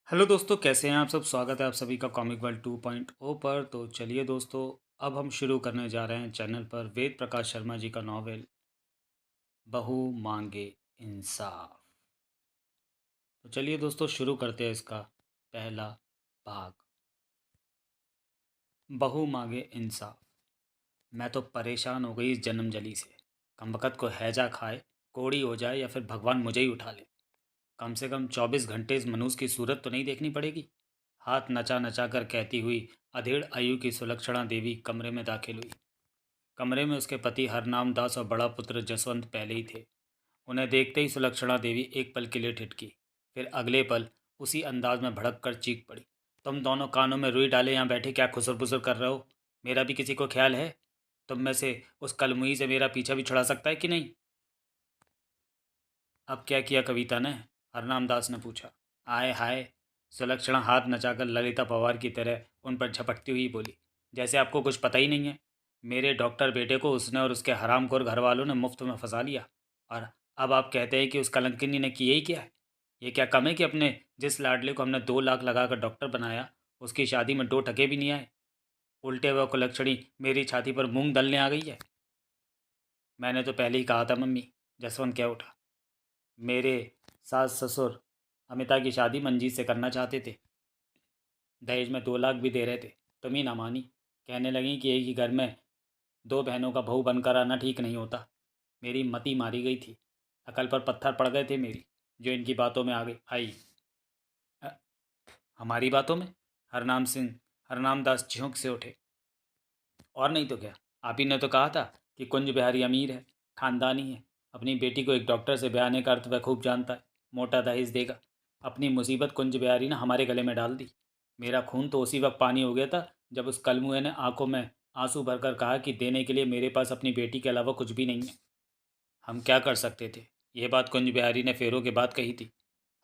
Hello दोस्तों, कैसे हैं आप सब। स्वागत है आप सभी का कॉमिक वर्ल्ड 2.0 पर। तो चलिए दोस्तों, अब हम शुरू करने जा रहे हैं चैनल पर वेद प्रकाश शर्मा जी का नॉवेल बहू मांगे इंसाफ। तो चलिए दोस्तों, शुरू करते हैं इसका पहला भाग। बहू मांगे इंसाफ। मैं तो परेशान हो गई इस जन्म जली से। कमबख्त को हैजा खाए, कोड़ी हो जाए या फिर भगवान मुझे ही उठा ले। कम से कम 24 घंटे इस मनूस की सूरत तो नहीं देखनी पड़ेगी। हाथ नचा नचा कर कहती हुई अधेड़ आयु की सुलक्षणा देवी कमरे में दाखिल हुई। कमरे में उसके पति हरनाम दास और बड़ा पुत्र जसवंत पहले ही थे। उन्हें देखते ही सुलक्षणा देवी एक पल के लिए ठिठकी, फिर अगले पल उसी अंदाज में भड़क कर चीख पड़ी। तुम दोनों कानों में रुई डाले यहाँ बैठे क्या खुसर फुसर कर रहे हो? मेरा भी किसी को ख्याल है? तुम में से उस कलमुई से मेरा पीछा भी छुड़ा सकता है कि नहीं? अब क्या किया कविता ने? हरनाम दास ने पूछा। आय हाय! सुलक्षणा हाथ नचाकर ललिता पवार की तरह उन पर झपटती हुई बोली, जैसे आपको कुछ पता ही नहीं है। मेरे डॉक्टर बेटे को उसने और उसके हरामखोर घर वालों ने मुफ्त में फंसा लिया, और अब आप कहते हैं कि उस कलंकिनी ने किया ही क्या है? ये क्या कम है कि अपने जिस लाडले को हमने 2 लाख लगाकर डॉक्टर बनाया, उसकी शादी में 2 टके भी नहीं आए? उल्टे हुए कुलक्षणी मेरी छाती पर मूंग दलने आ गई है। मैंने तो पहले ही कहा था मम्मी, जसवंत कह उठा। मेरे सास ससुर अमिता की शादी मंजीत से करना चाहते थे। दहेज में 2 लाख भी दे रहे थे। तुम ही ना मानी। कहने लगी कि एक ही घर में दो बहनों का बहू बनकर आना ठीक नहीं होता। मेरी मति मारी गई थी। अकल पर पत्थर पड़ गए थे मेरी, जो इनकी बातों में आगे आई। "अ, हमारी बातों में?" हरनाम दास झोंक से उठे। और नहीं तो क्या। आप ही ने तो कहा था कि कुंज बिहारी अमीर है, खानदानी है। अपनी बेटी को एक डॉक्टर से ब्याहने का अर्थ वह खूब जानता है। मोटा दहेज देगा। अपनी मुसीबत कुंज बिहारी ने हमारे गले में डाल दी। मेरा खून तो उसी वक्त पानी हो गया था जब उस कलमुए ने आंखों में आंसू भरकर कहा कि देने के लिए मेरे पास अपनी बेटी के अलावा कुछ भी नहीं है। हम क्या कर सकते थे? यह बात कुंज बिहारी ने फेरों के बाद कही थी।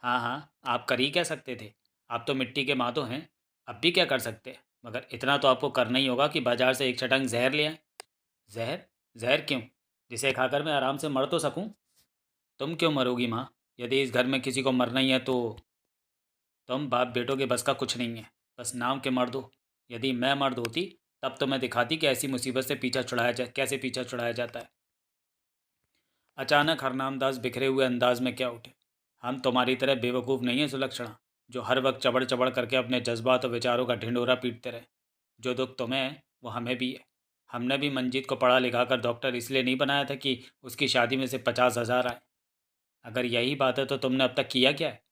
हाँ हाँ, आप कर ही क्या सकते थे? आप तो मिट्टी के मातो हैं। अब भी क्या कर सकते हैं? मगर इतना तो आपको करना ही होगा कि बाजार से एक छटंग जहर ले आए। जहर? जहर क्यों? जिसे खाकर मैं आराम से मर तो सकूं। तुम क्यों मरोगी माँ? यदि इस घर में किसी को मरना ही है तो तुम बाप बेटों के बस का कुछ नहीं है। बस नाम के मर्द हो। यदि मैं मर्द होती तब तो मैं दिखाती कि ऐसी मुसीबत से पीछा छुड़ाया जाए, कैसे पीछा छुड़ाया जाता है। अचानक हरनामदास बिखरे हुए अंदाज में क्या उठे। हम तुम्हारी तरह बेवकूफ़ नहीं है सुलक्षणा, जो हर वक्त चबड़ चबड़ करके अपने जज्बात और विचारों का ढिंडोरा पीटते रहे। जो दुख तुम्हें है वो हमें भी है। हमने भी मंजीत को पढ़ा लिखा कर डॉक्टर इसलिए नहीं बनाया था कि उसकी शादी में से 50,000 आए। अगर यही बात है तो तुमने अब तक किया क्या है?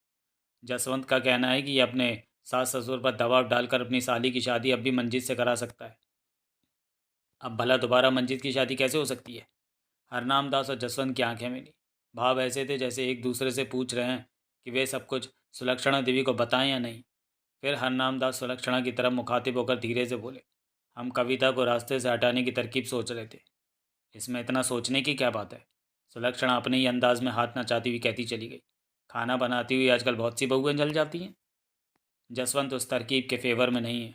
जसवंत का कहना है कि ये अपने सास ससुर पर दबाव डालकर अपनी साली की शादी अब भी मंजीत से करा सकता है। अब भला दोबारा मंजीत की शादी कैसे हो सकती है? हरनाम दास और जसवंत की आंखें मिली। भाव ऐसे थे जैसे एक दूसरे से पूछ रहे हैं कि वे सब कुछ सुलक्षणा देवी को बताएं या नहीं। फिर हरनाम दास सुलक्षणा की तरफ मुखातिब होकर धीरे से बोले, हम कविता को रास्ते से हटाने की तरकीब सोच रहे थे। इसमें इतना सोचने की क्या बात है? सुलक्षणा अपने ही अंदाज में हाथ नचाती हुई कहती चली गई। खाना बनाती हुई आजकल बहुत सी बहुएं जल जाती हैं। जसवंत उस तरकीब के फेवर में नहीं है।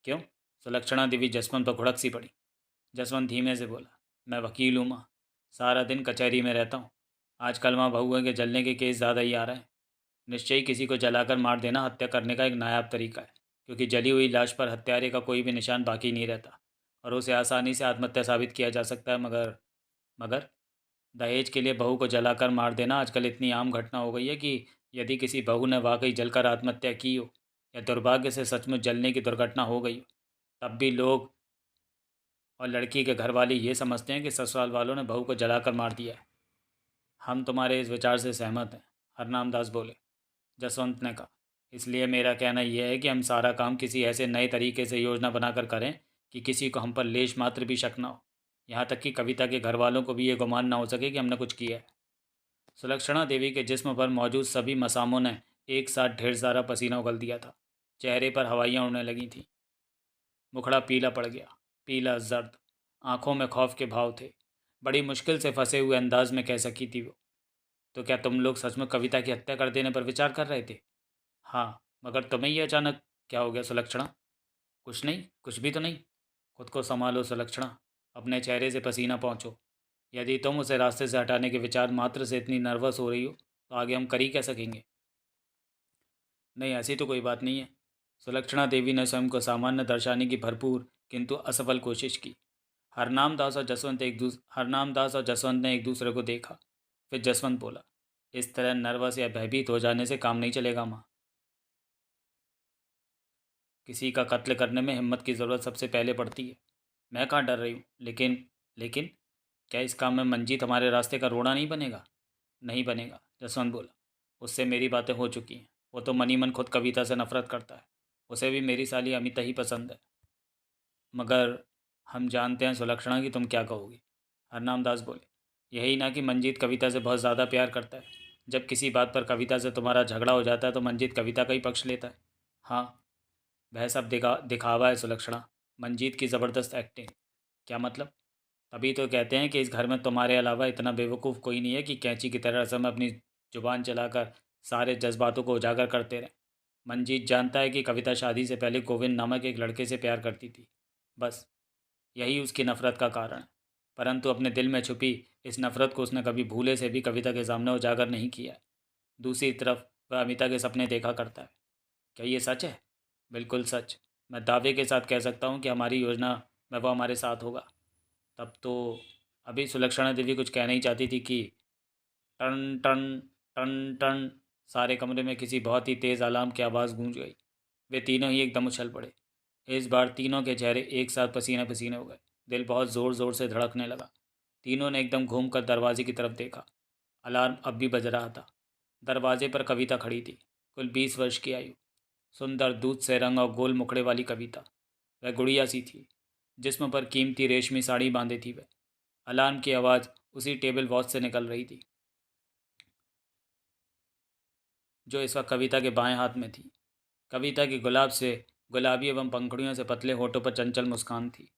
क्यों? सुलक्षणा देवी जसवंत पर घुड़क सी पड़ी। जसवंत धीमे से बोला, मैं वकील हूँ माँ। सारा दिन कचहरी में रहता हूँ। आजकल माँ बहुओं के जलने के केस ज़्यादा ही आ रहे हैं। निश्चय ही किसी को जलाकर मार देना हत्या करने का एक नायाब तरीका है, क्योंकि जली हुई लाश पर हत्यारे का कोई भी निशान बाकी नहीं रहता और उसे आसानी से आत्महत्या साबित किया जा सकता है। मगर मगर दहेज के लिए बहू को जलाकर मार देना आजकल इतनी आम घटना हो गई है कि यदि किसी बहू ने वाकई जलकर आत्महत्या की हो या दुर्भाग्य से सचमुच जलने की दुर्घटना हो गई हो, तब भी लोग और लड़की के घर वाले ये समझते हैं कि ससुराल वालों ने बहू को जलाकर मार दिया है। हम तुम्हारे इस विचार से सहमत हैं, हरनाम दास बोले। जसवंत ने कहा, इसलिए मेरा कहना यह है कि हम सारा काम किसी ऐसे नए तरीके से योजना बनाकर करें कि किसी को हम पर लेश मात्र भी शक ना हो। यहाँ तक कि कविता के घर वालों को भी ये गुमान ना हो सके कि हमने कुछ किया है। सुलक्षणा देवी के जिस्म पर मौजूद सभी मसामों ने एक साथ ढेर सारा पसीना उगल दिया था। चेहरे पर हवाइयाँ उड़ने लगी थीं। मुखड़ा पीला पड़ गया, पीला जर्द। आंखों में खौफ के भाव थे। बड़ी मुश्किल से फंसे हुए अंदाज में कह सकी थी वो, तो क्या तुम लोग सच में कविता की हत्या कर देने पर विचार कर रहे थे? हाँ, मगर तुम्हें ये अचानक क्या हो गया सुलक्षणा? कुछ नहीं, कुछ भी तो नहीं। खुद को संभालो सुलक्षणा। अपने चेहरे से पसीना पोंछो। यदि तुम उसे रास्ते से हटाने के विचार मात्र से इतनी नर्वस हो रही हो तो आगे हम कर ही क्या सकेंगे? नहीं, ऐसी तो कोई बात नहीं है। सुलक्षणा देवी ने स्वयं को सामान्य दर्शाने की भरपूर किंतु असफल कोशिश की। हरनामदास और जसवंत ने एक दूसरे को देखा। फिर जसवंत बोला, इस तरह नर्वस या भयभीत हो जाने से काम नहीं चलेगा माँ। किसी का कत्ल करने में हिम्मत की ज़रूरत सबसे पहले पड़ती है। मैं कहाँ डर रही हूँ, लेकिन लेकिन क्या इस काम में मंजीत हमारे रास्ते का रोड़ा नहीं बनेगा? नहीं बनेगा, जसवंत बोला। उससे मेरी बातें हो चुकी हैं। वो तो मनी मन खुद कविता से नफरत करता है। उसे भी मेरी साली अमिता ही पसंद है। मगर हम जानते हैं सुलक्षणा की तुम क्या कहोगी। हरनामदास बोले, यही ना कि मंजीत कविता से बहुत ज़्यादा प्यार करता है। जब किसी बात पर कविता से तुम्हारा झगड़ा हो जाता है तो मंजीत कविता का ही पक्ष लेता है। हाँ, वह सब दिखावा है सुलक्षणा। मंजीत की ज़बरदस्त एक्टिंग। क्या मतलब? तभी तो कहते हैं कि इस घर में तुम्हारे अलावा इतना बेवकूफ़ कोई नहीं है कि कैंची की तरह समय अपनी जुबान चलाकर सारे जज्बातों को उजागर करते रहे। मंजीत जानता है कि कविता शादी से पहले गोविंद नामक एक लड़के से प्यार करती थी। बस यही उसकी नफ़रत का कारण है। परंतु अपने दिल में छुपी इस नफ़रत को उसने कभी भूले से भी कविता के सामने उजागर नहीं किया है। दूसरी तरफ वह अमिता के सपने देखा करता है। क्या ये सच है? बिल्कुल सच। मैं दावे के साथ कह सकता हूँ कि हमारी योजना में वो हमारे साथ होगा। तब तो अभी सुलक्षणा देवी कुछ कहना ही चाहती थी कि टन टन टन टन सारे कमरे में किसी बहुत ही तेज़ अलार्म की आवाज़ गूंज गई। वे तीनों ही एकदम उछल पड़े। इस बार तीनों के चेहरे एक साथ पसीने पसीने हो गए। दिल बहुत ज़ोर ज़ोर से धड़कने लगा। तीनों ने एकदम घूमकर दरवाजे की तरफ देखा। अलार्म अब भी बज रहा था। दरवाजे पर कविता खड़ी थी। कुल 20 वर्ष की आयु, सुंदर दूध से रंग और गोल मुखड़े वाली कविता। वह गुड़िया सी थी, जिस्म पर कीमती रेशमी साड़ी बांधे थी वह। अलार्म की आवाज़ उसी टेबल वॉच से निकल रही थी जो इस वक्त कविता के बाएं हाथ में थी। कविता की गुलाबी एवं पंखुड़ियों से पतले होठों पर चंचल मुस्कान थी।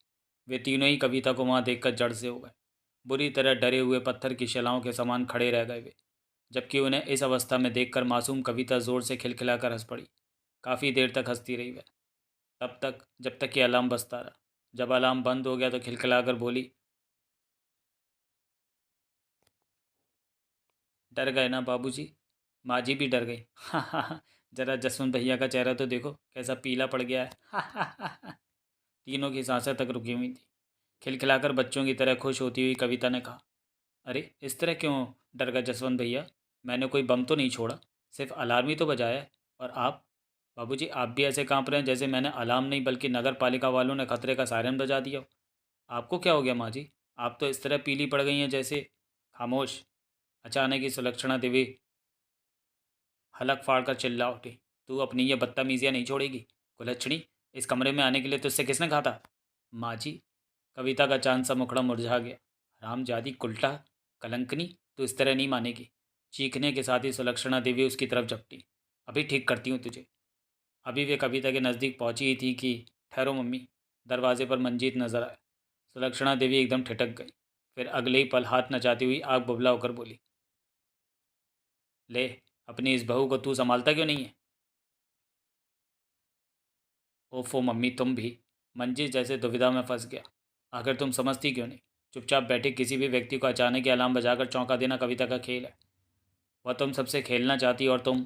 वे तीनों ही कविता को वहां देखकर जड़ से हो गए। बुरी तरह डरे हुए पत्थर की शिलाओं के समान खड़े रह गए वे। जबकि उन्हें इस अवस्था में देखकर मासूम कविता जोर से खिलखिलाकर हंस पड़ी। काफ़ी देर तक हंसती रही वह, तब तक जब तक कि अलार्म बजता रहा। जब अलार्म बंद हो गया तो खिलखिलाकर बोली, डर गए ना बाबूजी? माँ जी भी डर गई। हा हा हा। जरा जसवंत भैया का चेहरा तो देखो कैसा पीला पड़ गया है। हा हा हा। तीनों की सांसें तक रुकी हुई थी। खिलखिलाकर बच्चों की तरह खुश होती हुई कविता ने कहा, अरे इस तरह क्यों डर गए जसवंत भैया? मैंने कोई बम तो नहीं छोड़ा, सिर्फ अलार्म ही तो बजाया है। और आप बाबूजी, आप भी ऐसे कांप रहे हैं जैसे मैंने अलार्म नहीं बल्कि नगर पालिका वालों ने खतरे का सायरन बजा दिया हो। आपको क्या हो गया माँ जी? आप तो इस तरह पीली पड़ गई हैं जैसे। खामोश। अचानक ही सुलक्षणा देवी हलक फाड़ कर चिल्ला उठी, तू अपनी ये बदतमीजियाँ नहीं छोड़ेगी? कुलच्छणी, इस कमरे में आने के लिए तुझसे किसने कहा था? माँ जी। कविता का चांद सा मुखड़ा मुरझा गया। रामजादी कुल्टा, कलंकनी, तू इस तरह नहीं मानेगी। चीखने के साथ ही सुलक्षणा देवी उसकी तरफ झपटी। अभी ठीक करती हूँ तुझे। अभी वे कविता के नज़दीक पहुंची ही थी कि ठहरो मम्मी। दरवाजे पर मंजीत नजर आया। सुलक्षणा देवी एकदम ठिठक गई। फिर अगले ही पल हाथ नचाती हुई आग बबला होकर बोली, ले, अपनी इस बहू को तू संभालता क्यों नहीं है? ओफो मम्मी, तुम भी। मंजीत जैसे दुविधा में फंस गया। आखिर तुम समझती क्यों नहीं? चुपचाप बैठे किसी भी व्यक्ति को अचानक ही अलार्म बजाकर चौंका देना कविता का खेल है। वह तुम सबसे खेलना चाहती और तुम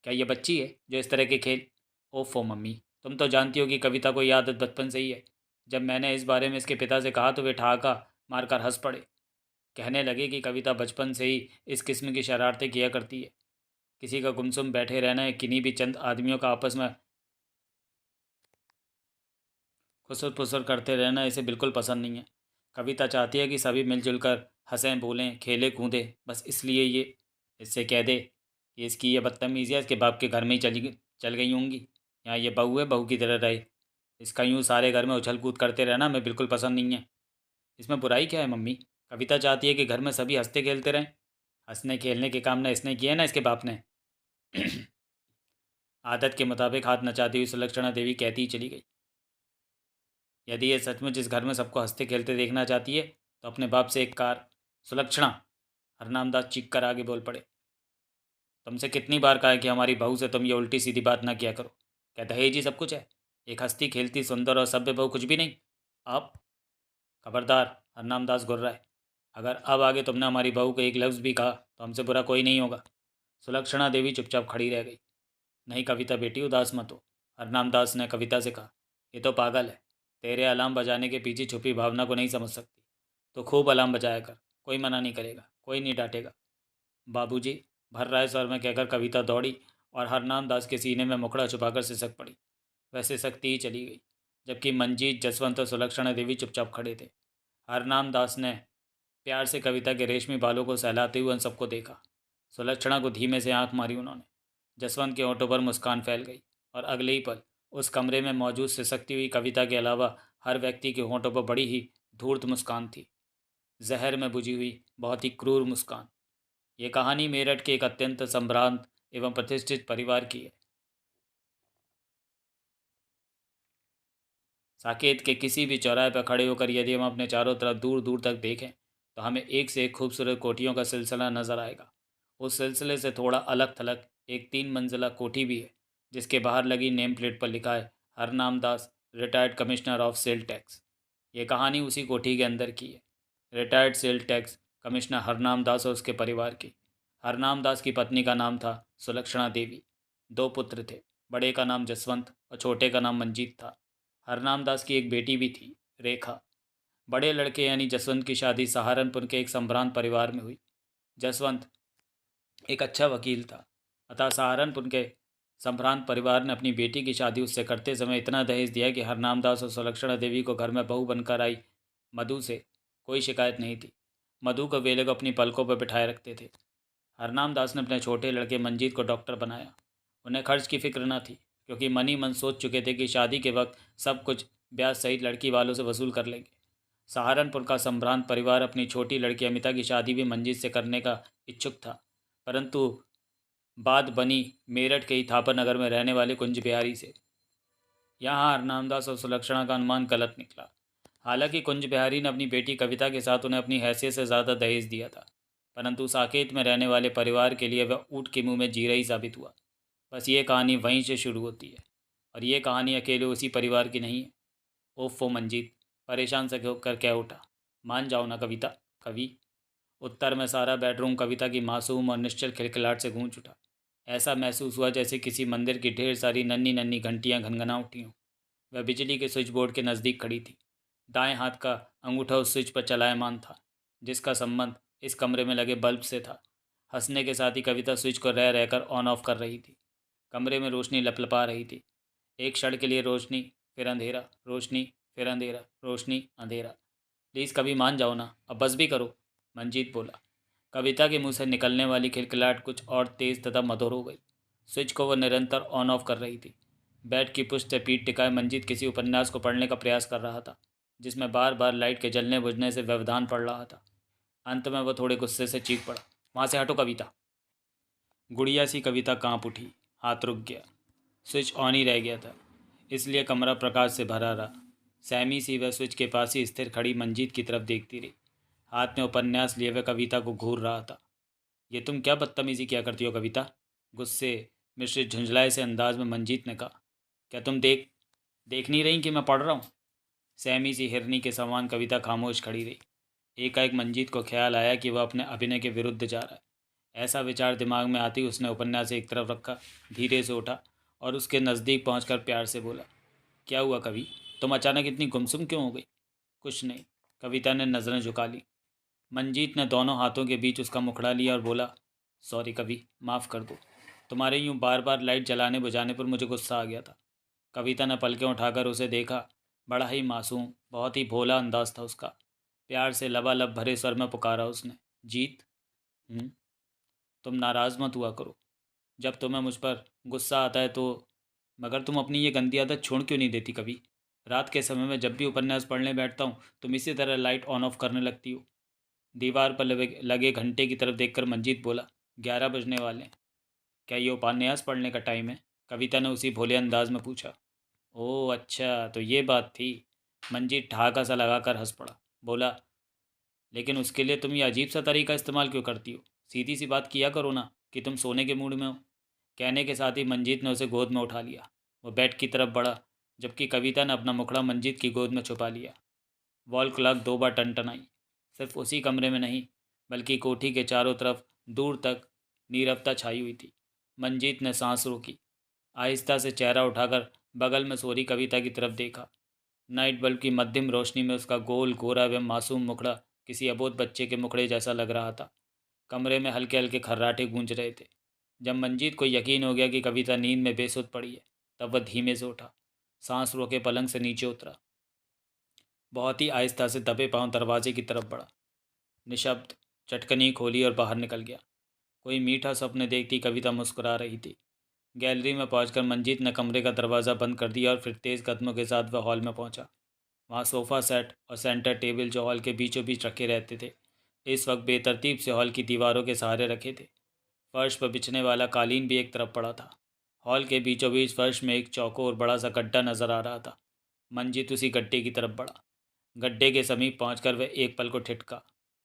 क्या ये बच्ची है जो इस तरह के खेल? ओफो मम्मी, तुम तो जानती हो कि कविता को ये आदत बचपन से ही है। जब मैंने इस बारे में इसके पिता से कहा तो वे ठहाका मारकर हंस पड़े। कहने लगे कि कविता बचपन से ही इस किस्म की शरारतें किया करती है। किसी का गुमसुम बैठे रहना या किन्हीं भी चंद आदमियों का आपस में खुसर फुसर करते रहना इसे बिल्कुल पसंद नहीं है। कविता चाहती है कि सभी मिलजुल कर हंसें बोलें खेले कूदें, बस इसलिए ये इससे कह दे कि इसकी ये बदतमीजियाँ इसके बाप के घर में ही चल गई होंगी। यहाँ ये बहू है, बहू की तरह रहे। इसका यूँ सारे घर में उछल कूद करते रहना मैं बिल्कुल पसंद नहीं है। इसमें बुराई क्या है मम्मी? कविता चाहती है कि घर में सभी हंसते खेलते रहें। हंसने खेलने के काम ना इसने किए ना इसके बाप ने। आदत के मुताबिक हाथ नचाती हुई सुलक्षणा देवी कहती ही चली गई, यदि ये सचमुच इस घर में सबको हंसते खेलते देखना चाहती है तो अपने बाप से एक कार। सुलक्षणा, हरनामदास चीख कर आगे बोल पड़े, तुमसे कितनी बार कहा है कि हमारी बहू से तुम ये उल्टी सीधी बात ना किया करो। क्या दहेज ही सब कुछ है? एक हंसती खेलती सुंदर और सभ्य बहू कुछ भी नहीं? आप खबरदार, हरनामदास गुर्रा है। अगर अब आगे तुमने हमारी बहू को एक लफ्ज़ भी कहा तो हमसे बुरा कोई नहीं होगा। सुलक्षणा देवी चुपचाप खड़ी रह गई। नहीं कविता बेटी, उदास मत हो। हरनाम दास ने कविता से कहा, ये तो पागल है। तेरे अलार्म बजाने के पीछे छुपी भावना को नहीं समझ सकती। तो खूब अलार्म बजाया कर, कोई मना नहीं करेगा, कोई नहीं डांटेगा। बाबूजी, भर रहा है स्वर में कहकर कविता दौड़ी और हरनाम दास के सीने में मुखड़ा छुपाकर सिसक पड़ी। वह सिसकती ही चली गई, जबकि मंजीत, जसवंत और सुलक्षणा देवी चुपचाप खड़े थे। हरनाम दास ने प्यार से कविता के रेशमी बालों को सहलाते हुए उन सबको देखा। सुलक्षणा को धीमे से आंख मारी उन्होंने। जसवंत के होठों पर मुस्कान फैल गई और अगले ही पल उस कमरे में मौजूद सिसकती हुई कविता के अलावा हर व्यक्ति के होठों पर बड़ी ही धूर्त मुस्कान थी। जहर में बुझी हुई बहुत ही क्रूर मुस्कान। ये कहानी मेरठ के एक अत्यंत संभ्रांत एवं प्रतिष्ठित परिवार की है। साकेत के किसी भी चौराहे पर खड़े होकर यदि हम अपने चारों तरफ दूर दूर तक देखें तो हमें एक से एक खूबसूरत कोठियों का सिलसिला नजर आएगा। उस सिलसिले से थोड़ा अलग थलग एक 3 मंजिला कोठी भी है, जिसके बाहर लगी नेम प्लेट पर लिखा है, Harnam Das, retired commissioner of sale tax. ये कहानी उसी कोठी के अंदर की है। Retired sale tax commissioner Harnam Das और उसके परिवार की। हरनाम दास की पत्नी का नाम था सुलक्षणा देवी। 2 पुत्र थे, बड़े का नाम जसवंत और छोटे का नाम मंजीत था। हरनाम दास की एक बेटी भी थी, रेखा। बड़े लड़के यानी जसवंत की शादी सहारनपुर के एक संभ्रांत परिवार में हुई। जसवंत एक अच्छा वकील था, अतः सहारनपुर के संभ्रांत परिवार ने अपनी बेटी की शादी उससे करते समय इतना दहेज दिया कि हरनाम दास और सुलक्षणा देवी को घर में बहू बनकर आई मधु से कोई शिकायत नहीं थी। मधु को वे लोग अपनी पलकों पर बिठाए रखते थे। हरनाम दास ने अपने छोटे लड़के मंजीत को डॉक्टर बनाया। उन्हें खर्च की फिक्र न थी, क्योंकि मन ही मन सोच चुके थे कि शादी के वक्त सब कुछ ब्याज सहित लड़की वालों से वसूल कर लेंगे। सहारनपुर का संभ्रांत परिवार अपनी छोटी लड़की अमिता की शादी भी मंजीत से करने का इच्छुक था, परंतु बात बनी मेरठ के ही थापर नगर में रहने वाले कुंज बिहारी से। यहाँ हरनामदास और सुलक्षणा का अनुमान गलत निकला। हालांकि कुंज बिहारी ने अपनी बेटी कविता के साथ उन्हें अपनी हैसियत से ज़्यादा दहेज दिया था, परंतु साकेत में रहने वाले परिवार के लिए वह ऊँट के मुंह में जीरा ही साबित हुआ। बस ये कहानी वहीं से शुरू होती है, और ये कहानी अकेले उसी परिवार की नहीं है। ओफो मंजीत परेशान से होकर कह उठा, मान जाओ ना कविता। कवि उत्तर में सारा बेडरूम कविता की मासूम और निश्चल खिलखिलाहट से गूंज उठा। ऐसा महसूस हुआ जैसे किसी मंदिर की ढेर सारी नन्ही नन्ही घंटियां घनघना उठी हों। वह बिजली के स्विच बोर्ड के नज़दीक खड़ी थी। दाएं हाथ का अंगूठा उस स्विच पर चलायमान था, जिसका संबंध इस कमरे में लगे बल्ब से था। हंसने के साथ ही कविता स्विच को रह रहकर ऑन ऑफ कर रही थी। कमरे में रोशनी लपलपा रही थी। एक क्षण के लिए रोशनी, फिर अंधेरा, रोशनी, फिर अंधेरा, रोशनी, अंधेरा। प्लीज़ कभी मान जाओ ना, अब बस भी करो, मंजीत बोला। कविता के मुंह से निकलने वाली खिलखिलाहट कुछ और तेज तथा मधुर हो गई। स्विच को वह निरंतर ऑन ऑफ कर रही थी। बेड की पुष्ट से पीठ टिकाए मंजीत किसी उपन्यास को पढ़ने का प्रयास कर रहा था, जिसमें बार बार लाइट के जलने बुझने से व्यवधान पड़ रहा था। अंत में वह थोड़े गुस्से से चीख पड़ा, वहाँ से हटो कविता। गुड़िया सी कविता कांप उठी। हाथ रुक गया। स्विच ऑन ही रह गया था, इसलिए कमरा प्रकाश से भरा रहा। सैमी सी वह स्विच के पास ही स्थिर खड़ी मंजीत की तरफ देखती रही। हाथ में उपन्यास लिए वह कविता को घूर रहा था। ये तुम क्या बदतमीजी किया करती हो कविता? गुस्से मिश्रित झुंझलाए से अंदाज में मंजीत ने कहा। क्या तुम देख नहीं रही कि मैं पढ़ रहा हूँ? सहमी सी हिरनी के समान कविता खामोश खड़ी रही। एकाएक मंजीत को ख्याल आया कि वह अपने अभिनय के विरुद्ध जा रहा है। ऐसा विचार दिमाग में आते ही उसने उपन्यास एक तरफ रखा, धीरे से उठा और उसके नज़दीक पहुंचकर प्यार से बोला, क्या हुआ कवि, तुम अचानक इतनी गुमसुम क्यों हो गई? कुछ नहीं, कविता ने नज़रें झुका ली। मंजीत ने दोनों हाथों के बीच उसका मुखड़ा लिया और बोला, सॉरी कवि, माफ़ कर दो। तुम्हारे यूं बार बार लाइट जलाने बुझाने पर मुझे गुस्सा आ गया था। कविता ने पलकें उठाकर उसे देखा। बड़ा ही मासूम, बहुत ही भोला अंदाज था उसका। प्यार से लबालब भरे स्वर में पुकारा उसने, जीत। तुम नाराज़ मत हुआ करो। जब तुम्हें मुझ पर गुस्सा आता है तो, मगर तुम अपनी ये गंदी आदत छोड़ क्यों नहीं देती कभी? रात के समय में जब भी उपन्यास पढ़ने बैठता हूँ तुम इसी तरह लाइट ऑन ऑफ करने लगती हो। दीवार पर लगे घंटे की तरफ देखकर मंजीत बोला, 11 बजने वाले हैं। क्या ये उपन्यास पढ़ने का टाइम है? कविता ने उसी भोले अंदाज में पूछा। ओह अच्छा, तो ये बात थी। मंजीत ठहाका सा लगाकर हंस पड़ा। बोला, लेकिन उसके लिए तुम ये अजीब सा तरीका इस्तेमाल क्यों करती हो? सीधी सी बात किया करो ना कि तुम सोने के मूड में हो। कहने के साथ ही मंजीत ने उसे गोद में उठा लिया। वो बेड की तरफ बढ़ा, जबकि कविता ने अपना मुखड़ा मंजीत की गोद में छुपा लिया। वॉल क्लॉक 2 बार टनटनाई। सिर्फ उसी कमरे में नहीं, बल्कि कोठी के चारों तरफ दूर तक नीरवता छाई हुई थी। मंजीत ने सांस रोकी। आहिस्ता से चेहरा उठाकर बगल में सो रही कविता की तरफ देखा। नाइट बल्ब की मध्यम रोशनी में उसका गोल गोरा व मासूम मुखड़ा किसी अबोध बच्चे के मुखड़े जैसा लग रहा था। कमरे में हल्के हल्के खर्राटे गूंज रहे थे। जब मंजीत को यकीन हो गया कि कविता नींद में बेसुध पड़ी है, तब वह धीमे से उठा, सांस रोके पलंग से नीचे उतरा, बहुत ही आहिस्ता से दबे पांव दरवाजे की तरफ बढ़ा, निशब्द चटकनी खोली और बाहर निकल गया। कोई मीठा स्वप्न देखती कविता मुस्कुरा रही थी। गैलरी में पहुंचकर मंजीत ने कमरे का दरवाज़ा बंद कर दिया और फिर तेज़ कदमों के साथ वह हॉल में पहुंचा। वहाँ सोफ़ा सेट और सेंटर टेबल जो हॉल के बीचों बीच रखे रहते थे, इस वक्त बेतरतीब से हॉल की दीवारों के सहारे रखे थे। फर्श पर बिछने वाला कालीन भी एक तरफ पड़ा था। हॉल के बीचों बीच फर्श में एक चौकोर बड़ा सा गड्ढा नजर आ रहा था। मंजीत उसी गड्ढे की तरफ बढ़ा। गड्ढे के समीप पहुंचकर वह एक पल को ठिठका,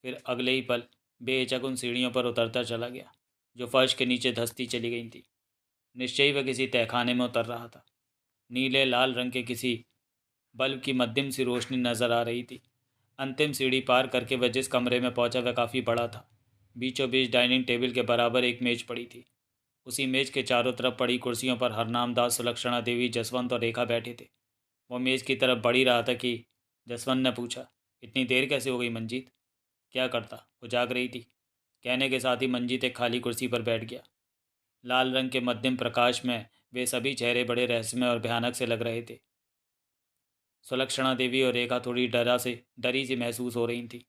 फिर अगले ही पल बेहिचक उन सीढ़ियों पर उतरता चला गया जो फर्श के नीचे धंसती चली गई थी। निश्चय ही वह किसी तहखाने में उतर रहा था। नीले लाल रंग के किसी बल्ब की मध्यम सी रोशनी नजर आ रही थी। अंतिम सीढ़ी पार करके वह जिस कमरे में पहुंचा वह काफ़ी बड़ा था। बीचों बीच डाइनिंग टेबल के बराबर एक मेज पड़ी थी। उसी मेज के चारों तरफ पड़ी कुर्सियों पर हरनाम दास, सुलक्षणा देवी, जसवंत और रेखा बैठे थे। वो मेज की तरफ बढ़ ही रहा था कि जसवंत ने पूछा, इतनी देर कैसे हो गई मंजीत? क्या करता, वो जाग रही थी। कहने के साथ ही मंजीत एक खाली कुर्सी पर बैठ गया। लाल रंग के मध्यम प्रकाश में वे सभी चेहरे बड़े रहस्यमय और भयानक से लग रहे थे। सुलक्षणा देवी और रेखा थोड़ी डरी सी महसूस हो रही थी।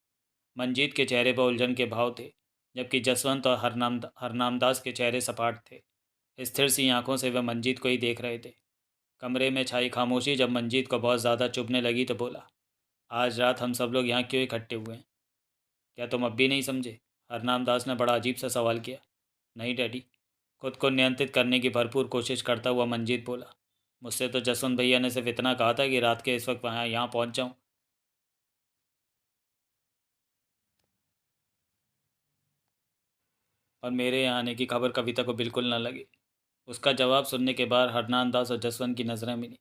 मंजीत के चेहरे पर उलझन के भाव थे, जबकि जसवंत और हरनामदास के चेहरे सपाट थे। स्थिर सी आंखों से वह मंजीत को ही देख रहे थे। कमरे में छाई खामोशी जब मंजीत को बहुत ज़्यादा चुभने लगी तो बोला, आज रात हम सब लोग यहाँ क्यों इकट्ठे हुए हैं? क्या तुम अब भी नहीं समझे? हरनामदास ने बड़ा अजीब सा सवाल किया। नहीं डैडी। खुद को नियंत्रित करने की भरपूर कोशिश करता हुआ मंजीत बोला, मुझसे तो जसवंत भैया ने सिर्फ इतना कहा था कि रात के इस वक्त वहाँ यहाँ पहुँच जाऊँ। और मेरे यहाँ आने की खबर कविता को बिल्कुल न लगी। उसका जवाब सुनने के बाद हरनान दास और जसवंत की नज़रें मिली।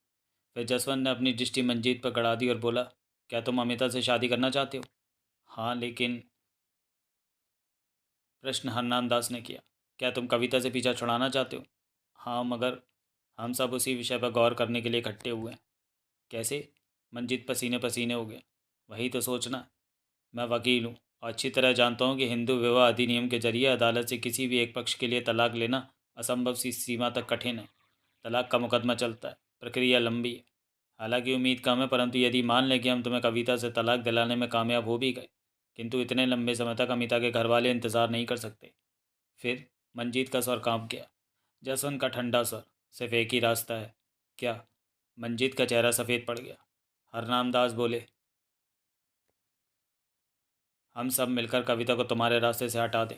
फिर जसवंत ने अपनी दृष्टि मंजीत पर गड़ा दी और बोला, क्या तुम अमिता से शादी करना चाहते हो? हाँ लेकिन, प्रश्न हरनान दास ने किया। क्या तुम कविता से पीछा छुड़ाना चाहते हो? हाँ, मगर हम सब उसी विषय पर गौर करने के लिए इकट्ठे हुए हैं। कैसे? मंजीत पसीने पसीने हो गया। वही तो सोचना। मैं वकील हूँ और अच्छी तरह जानता हूँ कि हिंदू विवाह अधिनियम के जरिए अदालत से किसी भी एक पक्ष के लिए तलाक लेना असंभव सी सीमा तक कठिन है। तलाक का मुकदमा चलता है, प्रक्रिया लंबी है। हालांकि उम्मीद कम है, परंतु यदि मान लें कि हम तुम्हें कविता से तलाक दिलाने में कामयाब हो भी गए, किंतु इतने लंबे समय तक अमिता के घर वाले इंतज़ार नहीं कर सकते। फिर? मंजीत का स्वर कांप गया। जसवंत का ठंडा स्वर, सिर्फ एक ही रास्ता है। क्या? मंजीत का चेहरा सफ़ेद पड़ गया। हरनाम दास बोले, हम सब मिलकर कविता को तुम्हारे रास्ते से हटा दें।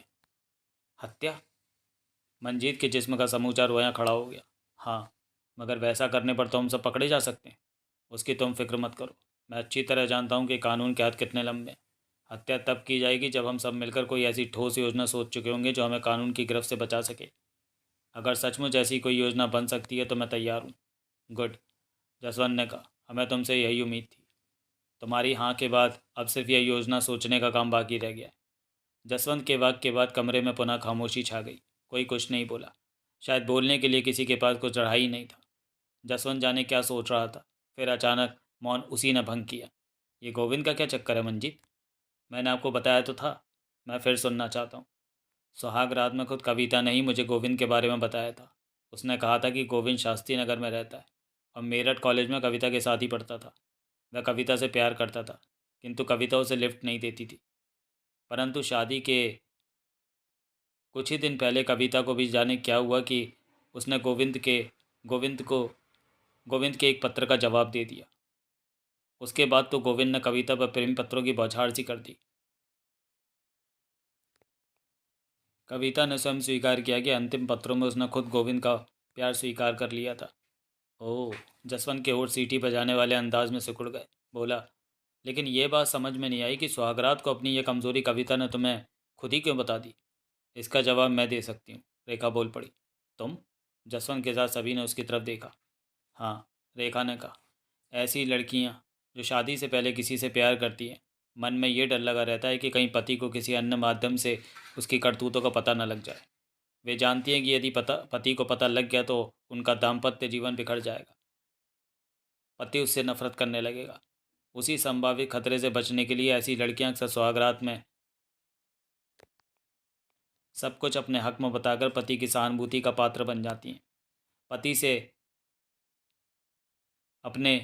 हत्या? मंजीत के जिस्म का समूचा रोया खड़ा हो गया। हाँ, मगर वैसा करने पर तो हम सब पकड़े जा सकते हैं। उसकी तुम फिक्र मत करो। मैं अच्छी तरह जानता हूँ कि कानून के हाथ कितने लंबे हैं। हत्या तब की जाएगी जब हम सब मिलकर कोई ऐसी ठोस योजना सोच चुके होंगे जो हमें कानून की गिरफ्त से बचा सके। अगर सचमुच ऐसी कोई योजना बन सकती है तो मैं तैयार हूँ। गुड, जसवंत ने कहा, हमें तुमसे यही उम्मीद थी। तुम्हारी हाँ के बाद अब सिर्फ यह योजना सोचने का काम बाकी रह गया है। जसवंत के वाक्य के बाद कमरे में पुनः खामोशी छा गई। कोई कुछ नहीं बोला। शायद बोलने के लिए किसी के पास कुछ चढ़ा ही नहीं था। जसवंत जाने क्या सोच रहा था। फिर अचानक मौन उसी ने भंग किया। ये गोविंद का क्या चक्कर है मंजीत? मैंने आपको बताया तो था। मैं फिर सुनना चाहता हूँ। सुहाग रात में खुद कविता ने ही मुझे गोविंद के बारे में बताया था। उसने कहा था कि गोविंद शास्त्री नगर में रहता है और मेरठ कॉलेज में कविता के साथ ही पढ़ता था। वह कविता से प्यार करता था, किंतु कविता उसे लिफ्ट नहीं देती थी। परंतु शादी के कुछ ही दिन पहले कविता को भी जाने क्या हुआ कि उसने गोविंद को गोविंद के एक पत्र का जवाब दे दिया। उसके बाद तो गोविंद ने कविता पर प्रेम पत्रों की बौछार सी कर दी। कविता ने स्वयं स्वीकार किया कि अंतिम पत्रों में उसने खुद गोविंद का प्यार स्वीकार कर लिया था। ओह! जसवंत के होठ सीटी बजाने वाले अंदाज में सिकुड़ गए। बोला, लेकिन ये बात समझ में नहीं आई कि सुहागरात को अपनी ये कमज़ोरी कविता ने तुम्हें खुद ही क्यों बता दी? इसका जवाब मैं दे सकती हूँ, रेखा बोल पड़ी। तुम? जसवंत के साथ सभी ने उसकी तरफ देखा। हाँ, रेखा ने कहा, ऐसी लड़कियाँ जो शादी से पहले किसी से प्यार करती हैं, मन में ये डर लगा रहता है कि कहीं पति को किसी अन्य माध्यम से उसकी करतूतों का पता न लग जाए। वे जानती हैं कि यदि पति को पता लग गया तो उनका दाम्पत्य जीवन बिखर जाएगा। पति उससे नफरत करने लगेगा। उसी संभावित खतरे से बचने के लिए ऐसी लड़कियां अक्सर सुहागरात में सब कुछ अपने हक में बताकर पति की सहानुभूति का पात्र बन जाती हैं। पति से अपने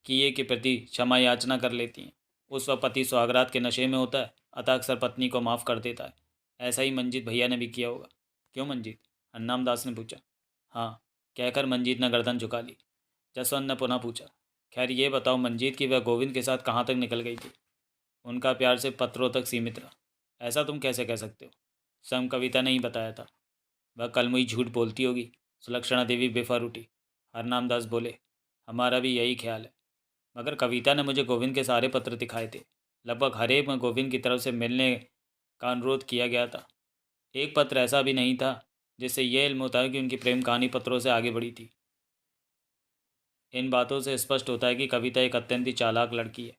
किए के प्रति क्षमा याचना कर लेती हैं। उस वक्त पति सुहागरात के नशे में होता है, अतः अक्सर पत्नी को माफ़ कर देता है। ऐसा ही मंजीत भैया ने भी किया होगा। क्यों मंजीत? हरनाम दास ने पूछा। हाँ, कहकर मंजीत ने गर्दन झुका ली। जसवंत ने पुनः पूछा, खैर ये बताओ मंजीत कि वह गोविंद के साथ कहाँ तक निकल गई थी? उनका प्यार सिर्फ पत्रों तक सीमित रहा। ऐसा तुम कैसे कह सकते हो? स्वयं कविता ने ही बताया था। वह कलमुई झूठ बोलती होगी। सुलक्षणा देवी बेफर उठी। हरनाम दास बोले, हमारा भी यही ख्याल है, मगर कविता ने मुझे गोविंद के सारे पत्र दिखाए थे। लगभग हर एक में गोविंद की तरफ से मिलने का अनुरोध किया गया था। एक पत्र ऐसा भी नहीं था जिससे यह इल्म होता है कि उनकी प्रेम कहानी पत्रों से आगे बढ़ी थी। इन बातों से स्पष्ट होता है कि कविता एक अत्यंत ही चालाक लड़की है।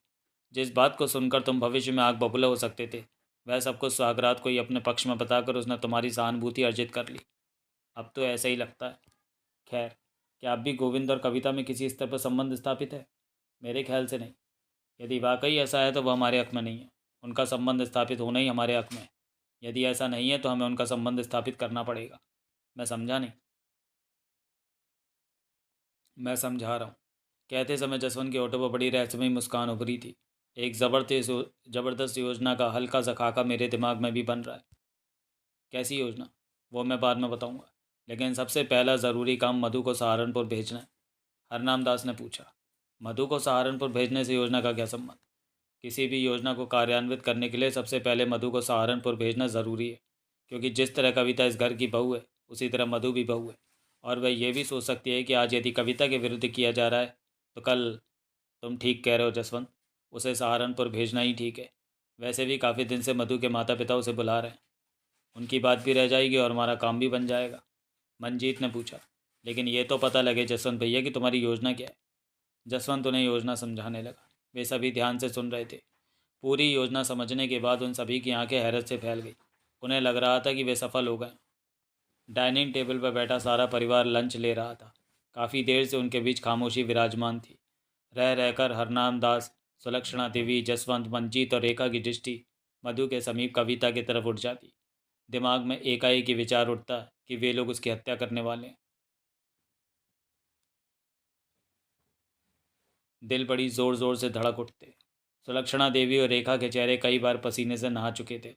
जिस बात को सुनकर तुम भविष्य में आग बबूला हो सकते थे, वह सब कुछ सुहागरात को ही अपने पक्ष में बताकर उसने तुम्हारी सहानुभूति अर्जित कर ली। अब तो ऐसा ही लगता है। खैर, क्या अब भी गोविंद और कविता में किसी स्तर पर संबंध स्थापित है? मेरे ख्याल से नहीं। यदि वाकई ऐसा है तो वह हमारे हक में नहीं है। उनका संबंध स्थापित होना ही हमारे हक में है। यदि ऐसा नहीं है तो हमें उनका संबंध स्थापित करना पड़ेगा। मैं समझा नहीं। मैं समझा रहा हूँ। कहते समय जसवंत के होठों पर बड़ी रहस्यमयी मुस्कान उभरी थी। एक जबरदस्त योजना का हल्का सा खाका मेरे दिमाग में भी बन रहा है। कैसी योजना? वो मैं बाद में बताऊंगा, लेकिन सबसे पहला ज़रूरी काम मधु को सहारनपुर भेजना है। हरनाम दास ने पूछा। मधु को सहारनपुर भेजने से योजना का क्या संबंध? किसी भी योजना को कार्यान्वित करने के लिए सबसे पहले मधु को सहारनपुर भेजना ज़रूरी है, क्योंकि जिस तरह कविता इस घर की बहू है, उसी तरह मधु भी बहू है। और वह ये भी सोच सकती है कि आज यदि कविता के विरुद्ध किया जा रहा है तो कल। तुम ठीक कह रहे हो जसवंत, उसे सहारनपुर भेजना ही ठीक है। वैसे भी काफ़ी दिन से मधु के माता पिता उसे बुला रहे हैं। उनकी बात भी रह जाएगी और हमारा काम भी बन जाएगा। मंजीत ने पूछा, लेकिन ये तो पता लगे जसवंत भैया कि तुम्हारी योजना क्या है। जसवंत उन्हें योजना समझाने लगा। वे सभी ध्यान से सुन रहे थे। पूरी योजना समझने के बाद उन सभी की आंखें हैरत से फैल गई। उन्हें लग रहा था कि वे सफल हो गए। डाइनिंग टेबल पर बैठा सारा परिवार लंच ले रहा था। काफ़ी देर से उनके बीच खामोशी विराजमान थी। रह रहकर हरनाम दास, सुलक्षणा देवी, जसवंत, मंजीत और रेखा की दृष्टि मधु के समीप कविता की तरफ उठ जाती। दिमाग में एकाएक ही विचार उठता कि वे लोग उसकी हत्या करने वाले हैं। दिल बड़ी ज़ोर ज़ोर से धड़क उठते। सुलक्षणा देवी और रेखा के चेहरे कई बार पसीने से नहा चुके थे।